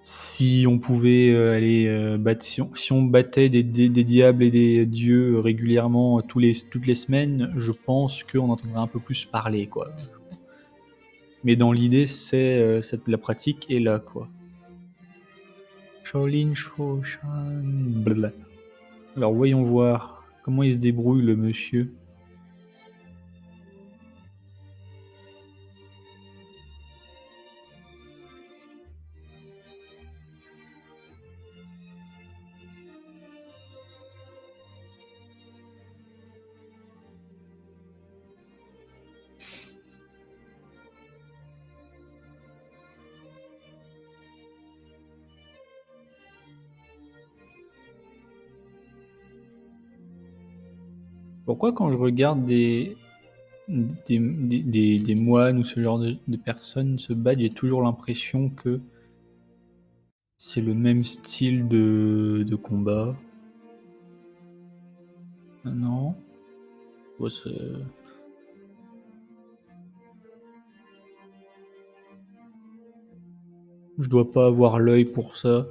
si on pouvait aller battre, si on battait des diables et des dieux régulièrement toutes les semaines, je pense qu'on entendrait un peu plus parler, quoi. Mais dans l'idée, c'est la pratique est là, quoi. Shaolin Shoshan. Blabla. Alors voyons voir comment il se débrouille le monsieur. Pourquoi quand je regarde des moines ou ce genre de personnes se battre, j'ai toujours l'impression que c'est le même style de combat. Non. Ouais, je dois pas avoir l'œil pour ça.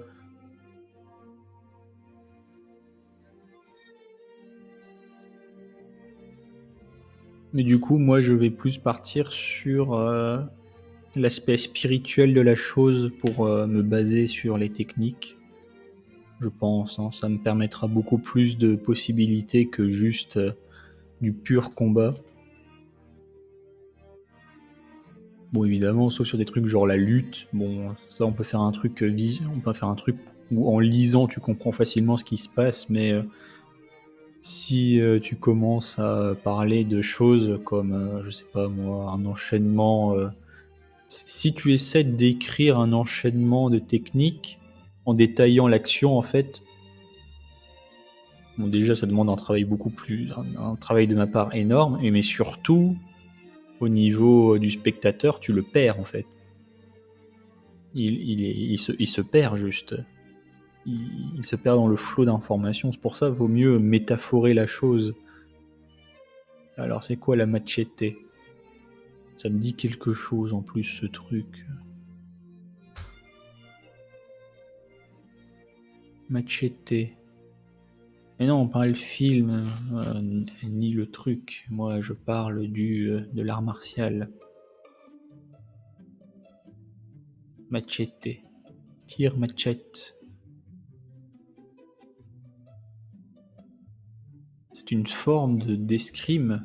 Mais du coup, moi, je vais plus partir sur l'aspect spirituel de la chose pour me baser sur les techniques. Je pense, hein. Ça me permettra beaucoup plus de possibilités que juste du pur combat. Bon, évidemment, sauf sur des trucs genre la lutte. Bon, ça, on peut faire un truc on peut faire un truc où en lisant, tu comprends facilement ce qui se passe, mais si tu commences à parler de choses comme, je sais pas moi, un enchaînement. Si tu essaies d'écrire un enchaînement de techniques en détaillant l'action, en fait, bon, déjà, ça demande un travail beaucoup plus, un travail de ma part énorme, mais surtout, au niveau du spectateur, tu le perds, en fait. Il se perd juste. Il se perd dans le flot d'informations. C'est pour ça, vaut mieux métaphorer la chose. Alors, c'est quoi la machete? Ça me dit quelque chose en plus, ce truc. Machete. Mais non, pas le film, ni le truc. Moi, je parle de l'art martial. Machete. Tire machette. C'est une forme d'escrime.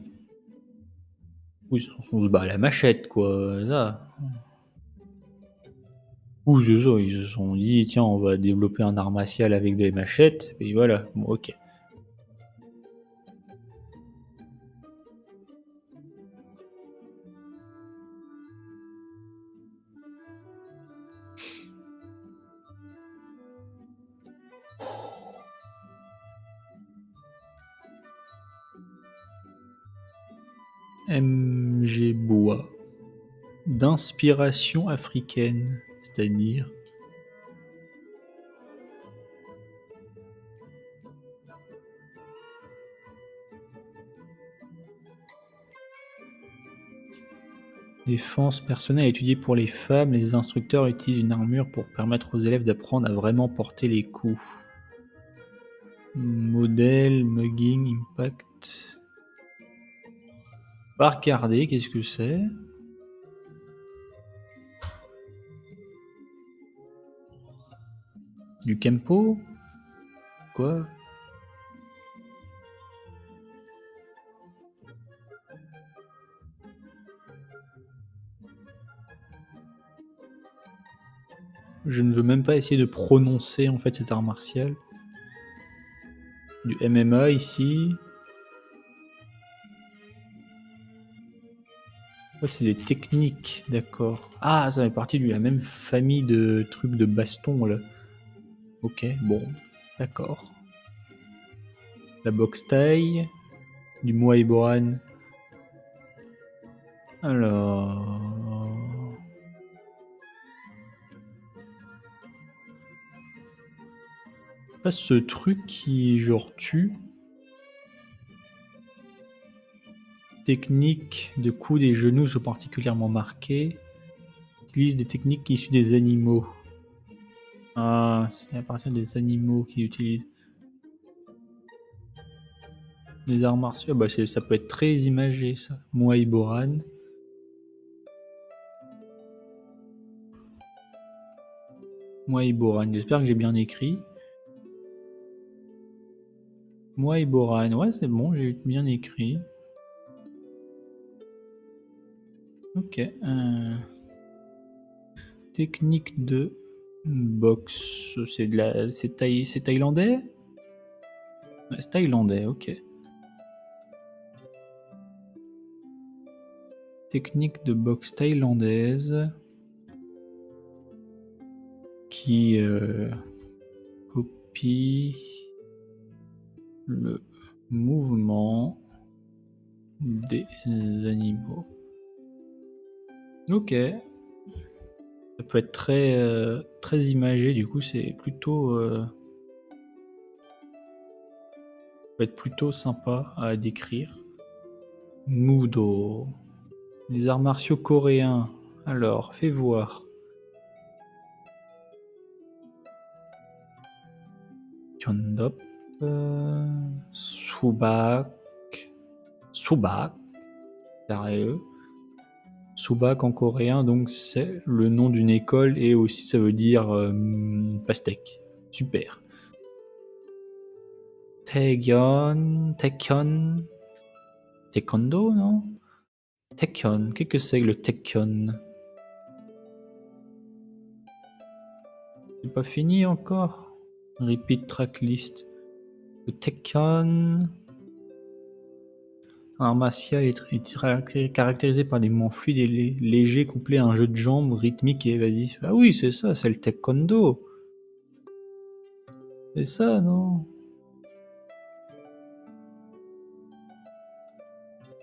Oui, on se bat à la machette, quoi. Ça. Oui, c'est ça. Ils se sont dit, tiens, on va développer un art martial avec des machettes. Et voilà. Bon, ok. MG Bois. D'inspiration africaine. C'est-à-dire... Défense personnelle étudiée pour les femmes, les instructeurs utilisent une armure pour permettre aux élèves d'apprendre à vraiment porter les coups. Modèle, mugging, impact... Va regarder, qu'est-ce que c'est? Du Kempo? Quoi? Je ne veux même pas essayer de prononcer en fait cet art martial. Du MMA ici. Ouais, c'est des techniques, d'accord. Ah, ça fait partie de la même famille de trucs de baston là. Ok, bon, d'accord. La boxe taille, du Muay Boran. Alors... Pas ce truc qui genre tue. Techniques de coups des genoux sont particulièrement marquées. Utilise des techniques issues des animaux. Ah, c'est à partir des animaux qu'ils utilisent. Les arts martiaux, bah ça peut être très imagé ça. Muay Boran. Muay Boran, j'espère que j'ai bien écrit. Muay Boran, ouais c'est bon, j'ai bien écrit. Ok. Technique de boxe, c'est thaïlandais? Ouais, c'est thaïlandais, ok. Technique de boxe thaïlandaise qui copie le mouvement des animaux. Ok. Ça peut être très imagé, du coup c'est plutôt peut être plutôt sympa à décrire. Mudo. Les arts martiaux coréens. Alors, fais voir. Kyondop. Subak. Subak. Sérieux. Subak en coréen, donc c'est le nom d'une école et aussi ça veut dire pastèque. Super. Taekyon. Taekwondo, non? Taekyon. Qu'est-ce que c'est que le Taekyon? C'est pas fini encore? Repeat tracklist. Le Taekyon. Un art martial est caractérisé par des mouvements fluides et légers couplés à un jeu de jambes rythmique et évasif. Ah oui, c'est ça, c'est le taekwondo. C'est ça, non?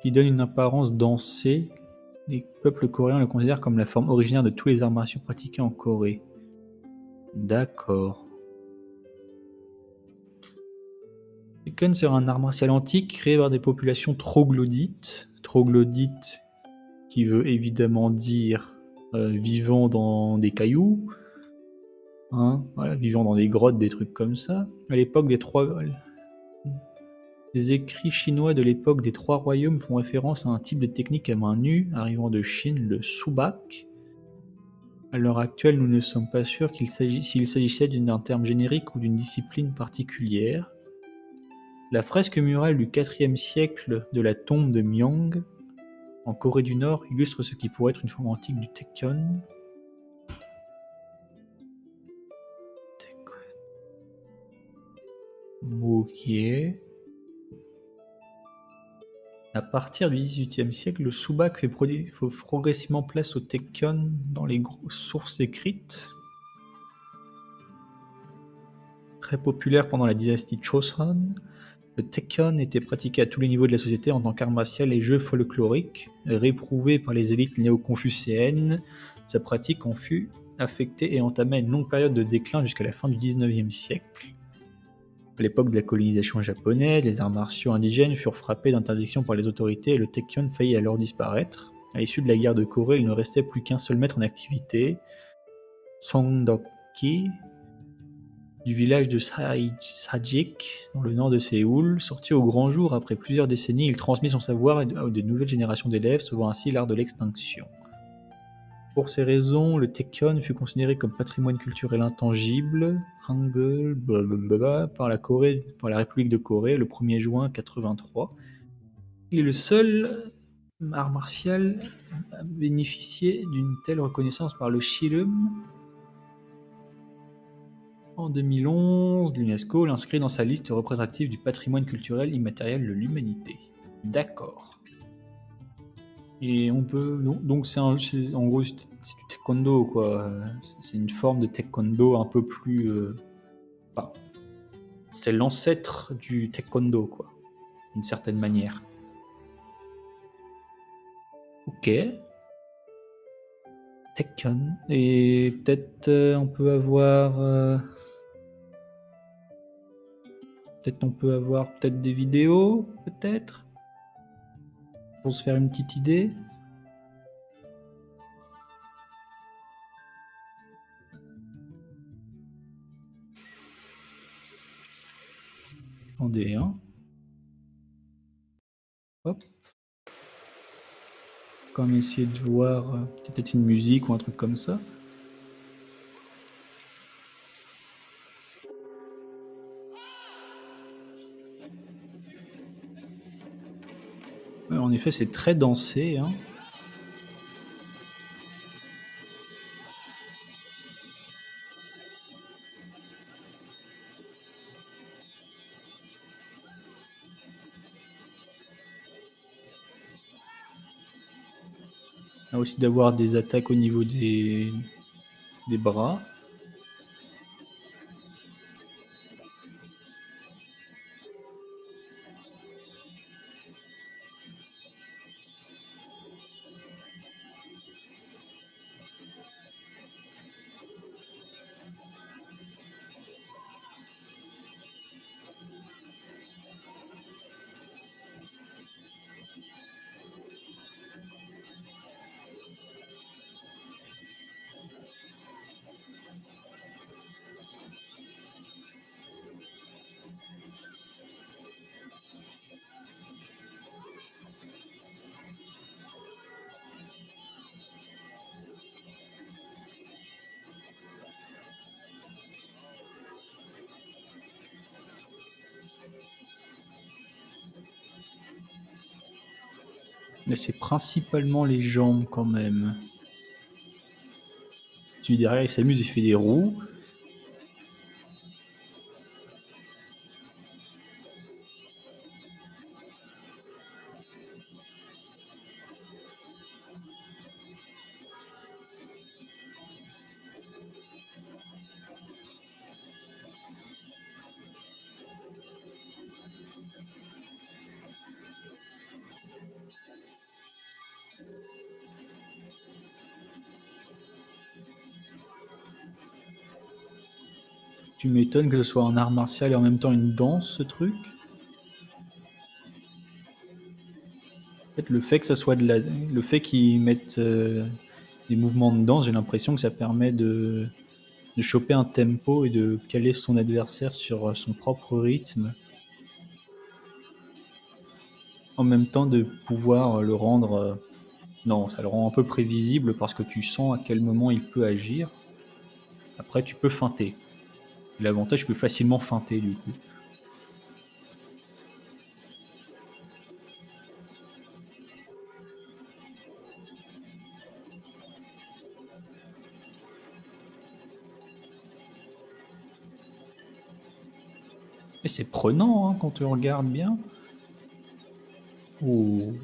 Qui donne une apparence dansée. Les peuples coréens le considèrent comme la forme originaire de tous les arts martiaux pratiqués en Corée. D'accord. Taekwondo serait un art martial antique créé par des populations troglodytes. Troglodytes qui veut évidemment dire vivant dans des cailloux. Hein, voilà, vivant dans des grottes, des trucs comme ça. À l'époque des Les écrits chinois de l'époque des Trois Royaumes font référence à un type de technique à main nue arrivant de Chine, le subak. À l'heure actuelle, nous ne sommes pas sûrs s'il s'agissait d'un terme générique ou d'une discipline particulière. La fresque murale du IVe siècle de la tombe de Myeong, en Corée du Nord, illustre ce qui pourrait être une forme antique du Taekyon. Ok. À partir du XVIIIe siècle, le subak fait progressivement place au Taekyon dans les sources écrites. Très populaire pendant la dynastie Joseon, le Taekyon était pratiqué à tous les niveaux de la société en tant qu'art martial et jeu folklorique. Réprouvé par les élites néo-confucéennes, sa pratique en fut affecté et entamé une longue période de déclin jusqu'à la fin du XIXe siècle. À l'époque de la colonisation japonaise, les arts martiaux indigènes furent frappés d'interdiction par les autorités et le Taekyon faillit alors disparaître. À l'issue de la guerre de Corée, il ne restait plus qu'un seul maître en activité, Songdok-ki, du village de Sajik, dans le nord de Séoul. Sorti au grand jour après plusieurs décennies, il transmit son savoir à de nouvelles générations d'élèves, sauvant ainsi l'art de l'extinction. Pour ces raisons, le Taekyon fut considéré comme patrimoine culturel intangible, Hangul, blablabla, par la République de Corée le 1er juin 1983. Il est le seul art martial à bénéficier d'une telle reconnaissance par le Shillum. En 2011, l'UNESCO l'inscrit dans sa liste représentative du patrimoine culturel immatériel de l'humanité. D'accord. Et on peut. Donc en gros, c'est du taekwondo, quoi. C'est une forme de taekwondo un peu plus. Enfin, c'est l'ancêtre du taekwondo, quoi. D'une certaine manière. Ok. Tekken. Et peut-être on peut avoir. Peut-être on peut avoir peut-être des vidéos, peut-être. Pour se faire une petite idée. Attendez, hein. Hop. Comme essayer de voir peut-être une musique ou un truc comme ça. Ouais, en effet, c'est très dansé, hein. Aussi d'avoir des attaques au niveau des bras. Mais c'est principalement les jambes quand même. Tu derrière, il s'amuse, il fait des roues. Tu m'étonnes que ce soit un art martial et en même temps une danse, ce truc. En fait, le fait que ça soit le fait qu'ils mettent des mouvements de danse, j'ai l'impression que ça permet de choper un tempo et de caler son adversaire sur son propre rythme. En même temps de pouvoir le rendre... non, ça le rend un peu prévisible parce que tu sens à quel moment il peut agir. Après, tu peux feinter. L'avantage, tu peux facilement feinter du coup. Et c'est prenant hein, quand tu regardes bien. Oh.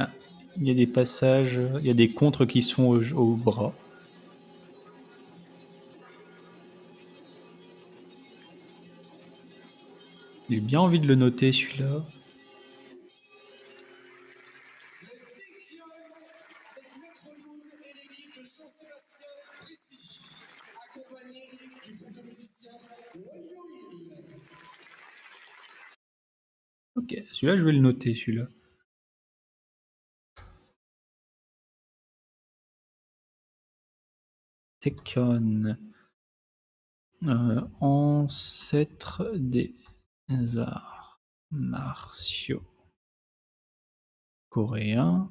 Ah, Il y a des passages, il y a des contres qui sont au bras. J'ai bien envie de le noter celui-là. Ok, celui-là je vais le noter celui-là. Tekken, ancêtre des arts martiaux coréens.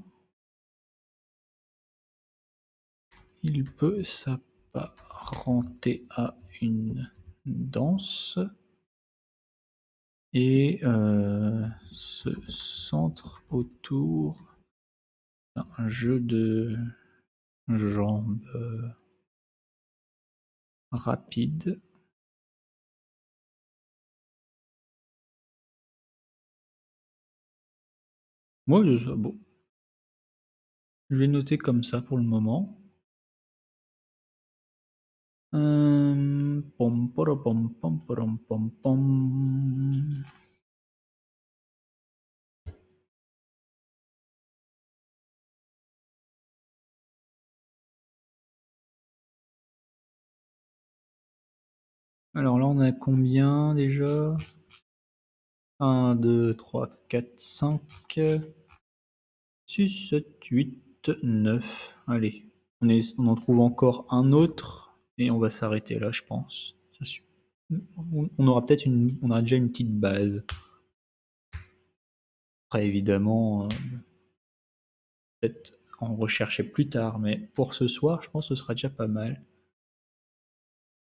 Il peut s'apparenter à une danse et se centre autour d'un jeu de jambes rapide. Moi, bon, je vais noter comme ça pour le moment. Pom, pom, pom, pom, pom, pom. Alors là, on a combien déjà? 1, 2, 3, 4, 5, 6, 7, 8, 9. Allez, on en trouve encore un autre et on va s'arrêter là, je pense. On aura peut-être on aura déjà une petite base. Après, évidemment, peut-être en rechercher plus tard, mais pour ce soir, je pense que ce sera déjà pas mal.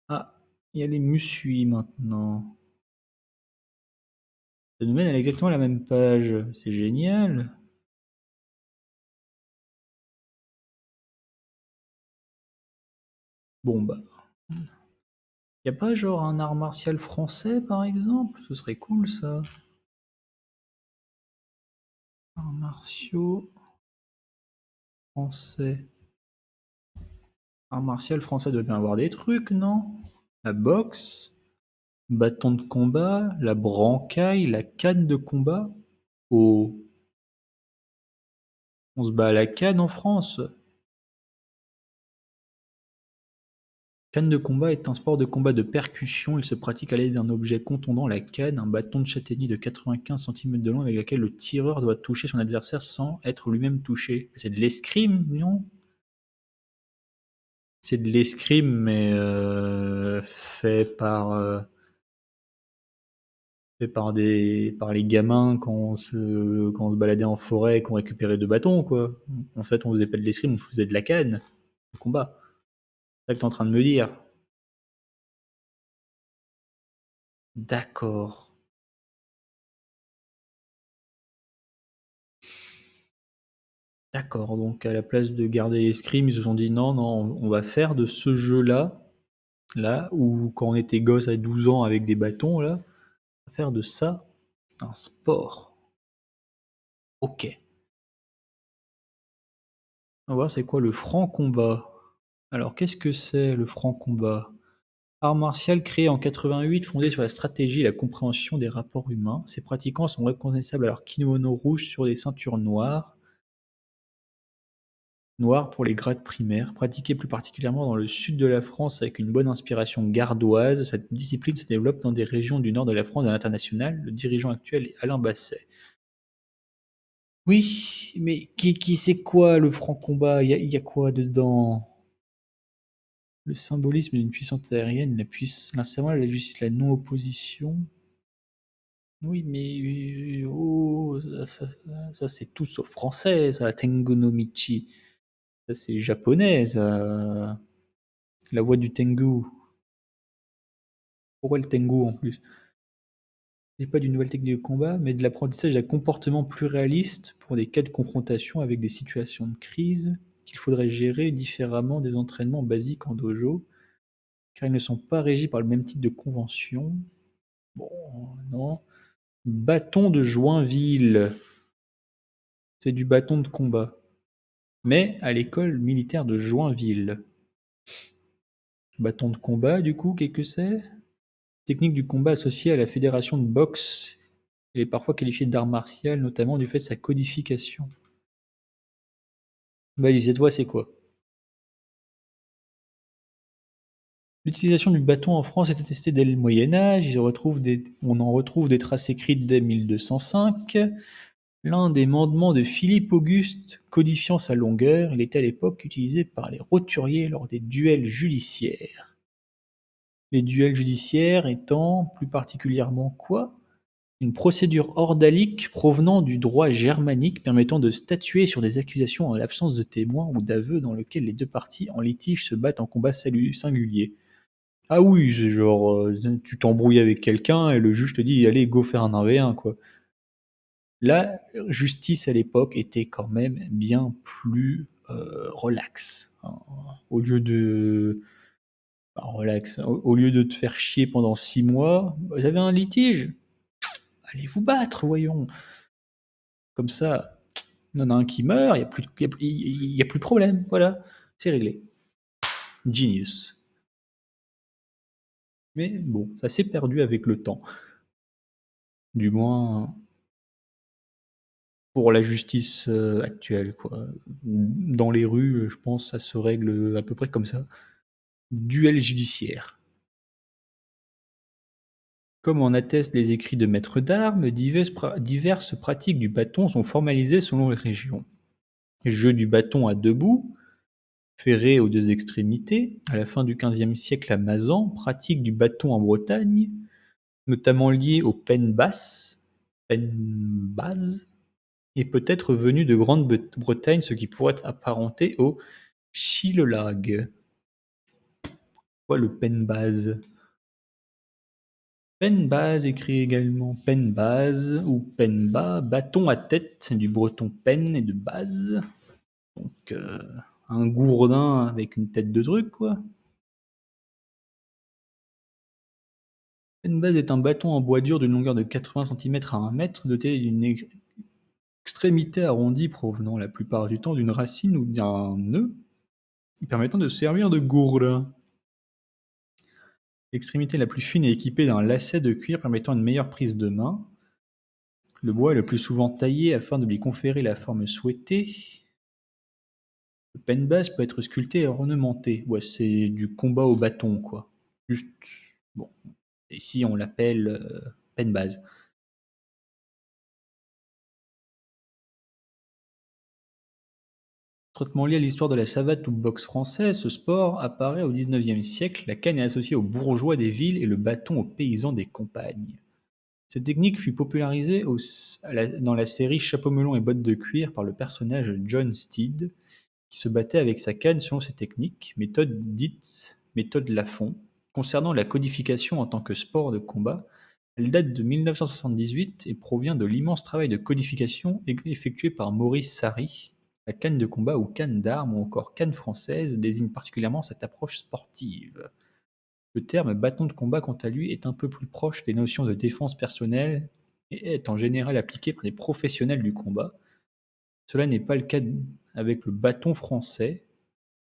Ah, il y a les Musui maintenant. Ça nous mène à exactement la même page. C'est génial. Bon, bah. Y a pas genre un art martial français, par exemple? Ce serait cool, ça. Arts martiaux français. Art martial français doit bien avoir des trucs, non? La boxe, bâton de combat, la brancaille, la canne de combat. Oh, on se bat à la canne en France. Canne de combat est un sport de combat de percussion. Il se pratique à l'aide d'un objet contondant, la canne, un bâton de châtaignier de 95 centimètres de long avec lequel le tireur doit toucher son adversaire sans être lui-même touché. C'est de l'escrime, non? C'est de l'escrime, mais fait par les gamins quand on se baladait en forêt et qu'on récupérait deux bâtons, quoi. En fait, on faisait pas de l'escrime, on faisait de la canne, de combat. C'est ça que t'es en train de me dire. D'accord. D'accord, donc à la place de garder l'escrime, ils se sont dit non, non, on va faire de ce jeu-là, là, où quand on était gosse à 12 ans avec des bâtons, là, on va faire de ça un sport. Ok. On va voir c'est quoi le franc combat. Alors, qu'est-ce que c'est le franc combat? Art martial créé en 88, fondé sur la stratégie et la compréhension des rapports humains. Ses pratiquants sont reconnaissables à leur kimono rouge sur des ceintures noires, noires pour les grades primaires, pratiqué plus particulièrement dans le sud de la France avec une bonne inspiration gardoise. Cette discipline se développe dans des régions du nord de la France et à l'international. Le dirigeant actuel est Alain Basset. Oui, mais qui c'est quoi le franc combat? Il y a quoi dedans? Le symbolisme d'une puissance aérienne, l'instrument, la justice, la non-opposition. Oui, mais oh, ça, c'est tout sauf français, ça, Tengu no Michi. Ça, c'est japonais, ça. La voix du Tengu. Pourquoi le Tengu en plus? C'est pas d'une nouvelle technique de combat, mais de l'apprentissage d'un comportement plus réaliste pour des cas de confrontation avec des situations de crise qu'il faudrait gérer différemment des entraînements basiques en dojo, car ils ne sont pas régis par le même type de convention. Bon, non. Bâton de Joinville. C'est du bâton de combat. mais à l'école militaire de Joinville. Bâton de combat, du coup, qu'est-ce que c'est? Technique du combat associée à la fédération de boxe. Il est parfois qualifié d'art martial, notamment du fait de sa codification. Vas-y, cette fois, c'est quoi? L'utilisation du bâton en France est attestée dès le Moyen Âge. On en retrouve des traces écrites dès 1205. L'un des mandements de Philippe Auguste codifiant sa longueur, il était à l'époque utilisé par les roturiers lors des duels judiciaires. Les duels judiciaires étant plus particulièrement quoi? Une procédure ordalique provenant du droit germanique permettant de statuer sur des accusations en l'absence de témoins ou d'aveux dans lequel les deux parties en litige se battent en combat singulier. Ah oui, c'est genre, tu t'embrouilles avec quelqu'un et le juge te dit: «Allez, go faire un 1v1, quoi». La justice à l'époque était quand même bien plus, relax, hein. Au lieu de relax, au lieu de te faire chier pendant 6 mois, vous avez un litige? Allez vous battre, voyons. Comme ça, il y en a un qui meurt, il y a plus de problème, voilà, c'est réglé. Genius. Mais bon, ça s'est perdu avec le temps. Du moins pour la justice, actuelle, quoi. Dans les rues, je pense ça se règle, à peu près comme ça. Duel judiciaire. Comme en attestent les écrits de maîtres d'armes, diverses pratiques du bâton sont formalisées selon les régions. Jeu du bâton à 2 bouts, ferré aux 2 extrémités, à la fin du XVe siècle à Mazan, pratique du bâton en Bretagne, notamment lié au penbaz, et peut-être venu de Grande-Bretagne, ce qui pourrait être apparenté au Shilelag. Quoi le penbaz? Penbaz écrit également penbaz ou penba, bâton à tête, du breton pen et de base. Donc un gourdin avec une tête de truc, quoi. Penbaz est un bâton en bois dur d'une longueur de 80 centimètres à 1 mètre, doté d'une extrémité arrondie provenant la plupart du temps d'une racine ou d'un nœud, et permettant de servir de gourde. L'extrémité la plus fine est équipée d'un lacet de cuir permettant une meilleure prise de main. Le bois est le plus souvent taillé afin de lui conférer la forme souhaitée. Le penbaz peut être sculpté et ornementé. Ouais, c'est du combat au bâton, quoi. Juste, bon. Ici, on l'appelle penbaz. Traitement lié à l'histoire de la savate ou boxe française, ce sport apparaît au XIXe siècle. La canne est associée aux bourgeois des villes et le bâton aux paysans des campagnes. Cette technique fut popularisée dans la série Chapeau melon et bottes de cuir par le personnage John Steed, qui se battait avec sa canne selon ses techniques, méthode dite méthode Lafon. Concernant la codification en tant que sport de combat, elle date de 1978 et provient de l'immense travail de codification effectué par Maurice Sarry. La canne de combat ou canne d'armes ou encore canne française désigne particulièrement cette approche sportive. Le terme bâton de combat, quant à lui, est un peu plus proche des notions de défense personnelle et est en général appliqué par des professionnels du combat. Cela n'est pas le cas avec le bâton français,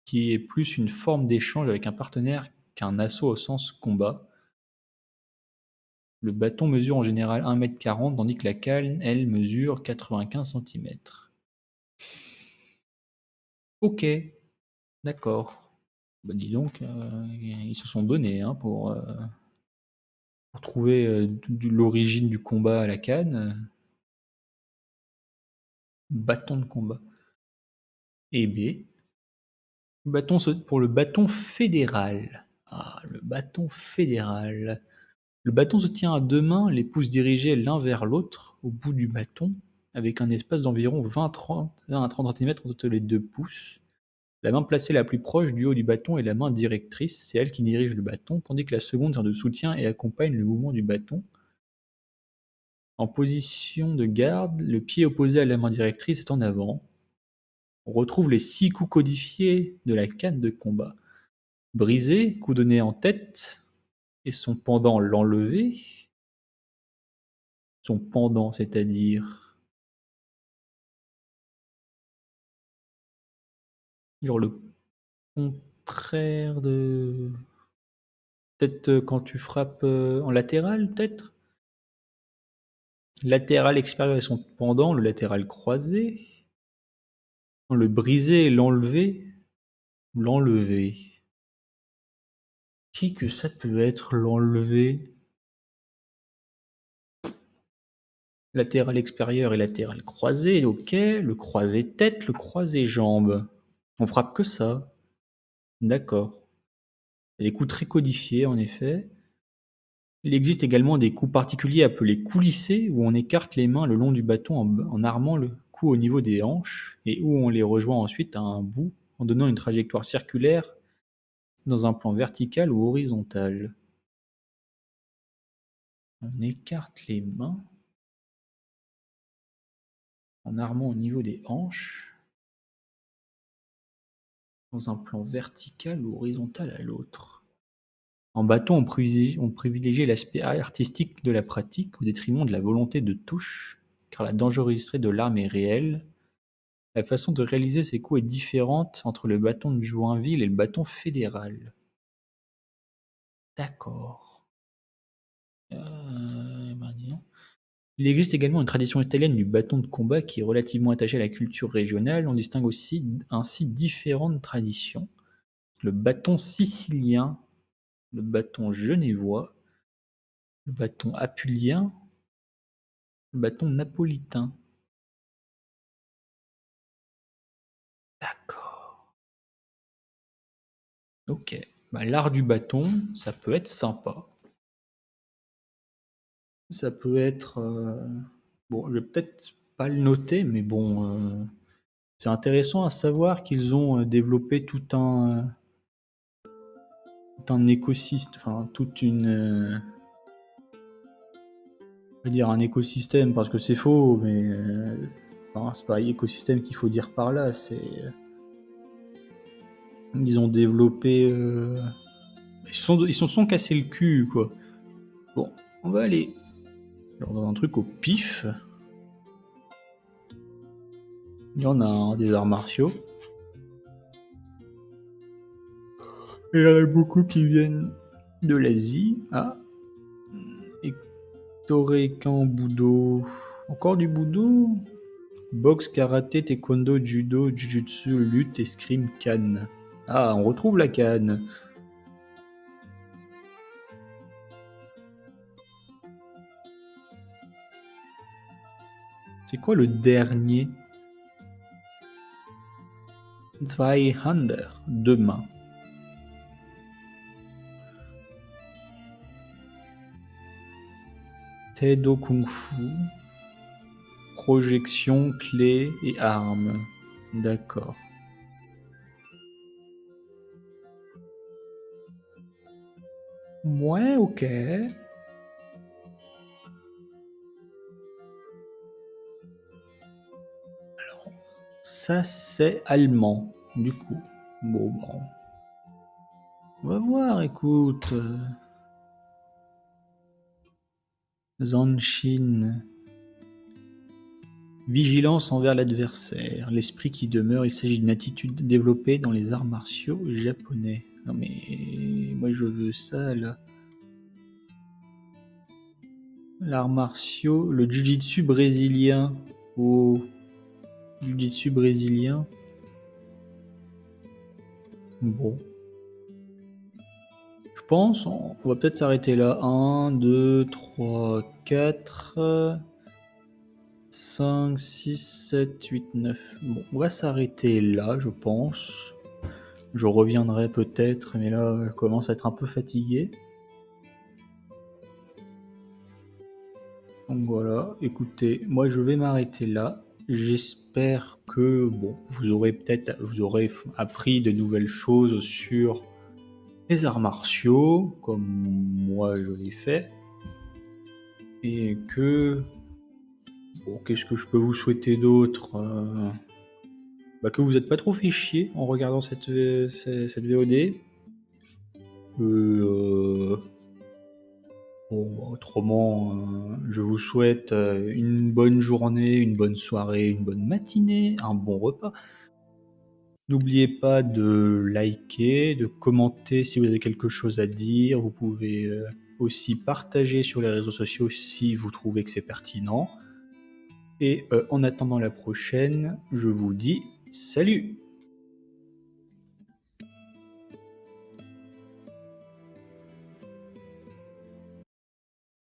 qui est plus une forme d'échange avec un partenaire qu'un assaut au sens combat. Le bâton mesure en général 1,40 m tandis que la canne, elle, mesure 95 centimètres. Ok, d'accord. Bah dis donc, ils se sont donnés hein, pour trouver l'origine du combat à la canne. Bâton de combat. Et B. Pour le bâton fédéral. Ah, le bâton fédéral. Le bâton se tient à 2 mains, les pouces dirigés l'un vers l'autre, au bout du bâton, avec un espace d'environ 20 à 30 centimètres entre les 2 pouces. La main placée la plus proche du haut du bâton est la main directrice, c'est elle qui dirige le bâton, tandis que la seconde sert de soutien et accompagne le mouvement du bâton. En position de garde, le pied opposé à la main directrice est en avant. On retrouve les 6 coups codifiés de la canne de combat. Brisé, coup donné en tête, et son pendant l'enlevé. Son pendant, c'est-à-dire Genre le contraire de... Peut-être quand tu frappes en latéral, peut-être? Latéral extérieur et son pendant, le latéral croisé. Non, le briser et l'enlever. L'enlever. Qui que ça peut être l'enlever? Latéral extérieur et latéral croisé, ok. Le croisé tête, le croisé jambe. On frappe que ça. D'accord. Les coups très codifiés, en effet. Il existe également des coups particuliers appelés coulissés, où on écarte les mains le long du bâton en armant le coup au niveau des hanches, et où on les rejoint ensuite à un bout, en donnant une trajectoire circulaire dans un plan vertical ou horizontal. On écarte les mains en armant au niveau des hanches, dans un plan vertical ou horizontal à l'autre. En bâton, on privilégie l'aspect artistique de la pratique au détriment de la volonté de touche, car la dangerosité de l'arme est réelle. La façon de réaliser ces coups est différente entre le bâton de Joinville et le bâton fédéral. D'accord. Ben dis donc. Il existe également une tradition italienne du bâton de combat qui est relativement attachée à la culture régionale. On distingue aussi ainsi différentes traditions. Le bâton sicilien, le bâton genevois, le bâton apulien, le bâton napolitain. D'accord. Ok. Bah, l'art du bâton, ça peut être sympa. Ça peut être... Bon, je vais peut-être pas le noter, mais bon, c'est intéressant à savoir qu'ils ont développé tout un écosystème, enfin toute une... on va dire un écosystème, parce que c'est faux, mais... enfin, c'est pas écosystème qu'il faut dire par là, c'est... Ils ont développé... ils se sont cassés le cul, quoi. Bon, on va aller genre dans un truc au pif. Il y en a un, des arts martiaux. Et il y en a beaucoup qui viennent de l'Asie. Ah, Torekan Budo. Encore du Budo? Boxe, karaté, taekwondo, judo, jujutsu, lutte, escrime, canne. Ah, on retrouve la canne. C'est quoi le dernier? Zweihander, deux mains. Taido Kung Fu. Projection, clé et arme. D'accord. Ouais, ok. Ça, c'est allemand, du coup. Bon, bon. On va voir, écoute. Zanshin. Vigilance envers l'adversaire. L'esprit qui demeure, il s'agit d'une attitude développée dans les arts martiaux japonais. Non mais... moi je veux ça, là. L'art martiaux... Le jiu-jitsu brésilien. Oh... Jiu-jitsu brésilien. Bon. Je pense, on va peut-être s'arrêter là. 1, 2, 3, 4, 5, 6, 7, 8, 9. Bon, on va s'arrêter là, je pense. Je reviendrai peut-être, mais là, je commence à être un peu fatigué. Donc voilà, écoutez, moi je vais m'arrêter là. J'espère que bon, vous aurez appris de nouvelles choses sur les arts martiaux, comme moi je l'ai fait, et que bon, qu'est-ce que je peux vous souhaiter d'autre? Bah, que vous n'êtes pas trop fait chier en regardant cette VOD. Euh, Bon, autrement, je vous souhaite une bonne journée, une bonne soirée, une bonne matinée, un bon repas. N'oubliez pas de liker, de commenter si vous avez quelque chose à dire. Vous pouvez aussi partager sur les réseaux sociaux si vous trouvez que c'est pertinent. Et en attendant la prochaine, je vous dis salut!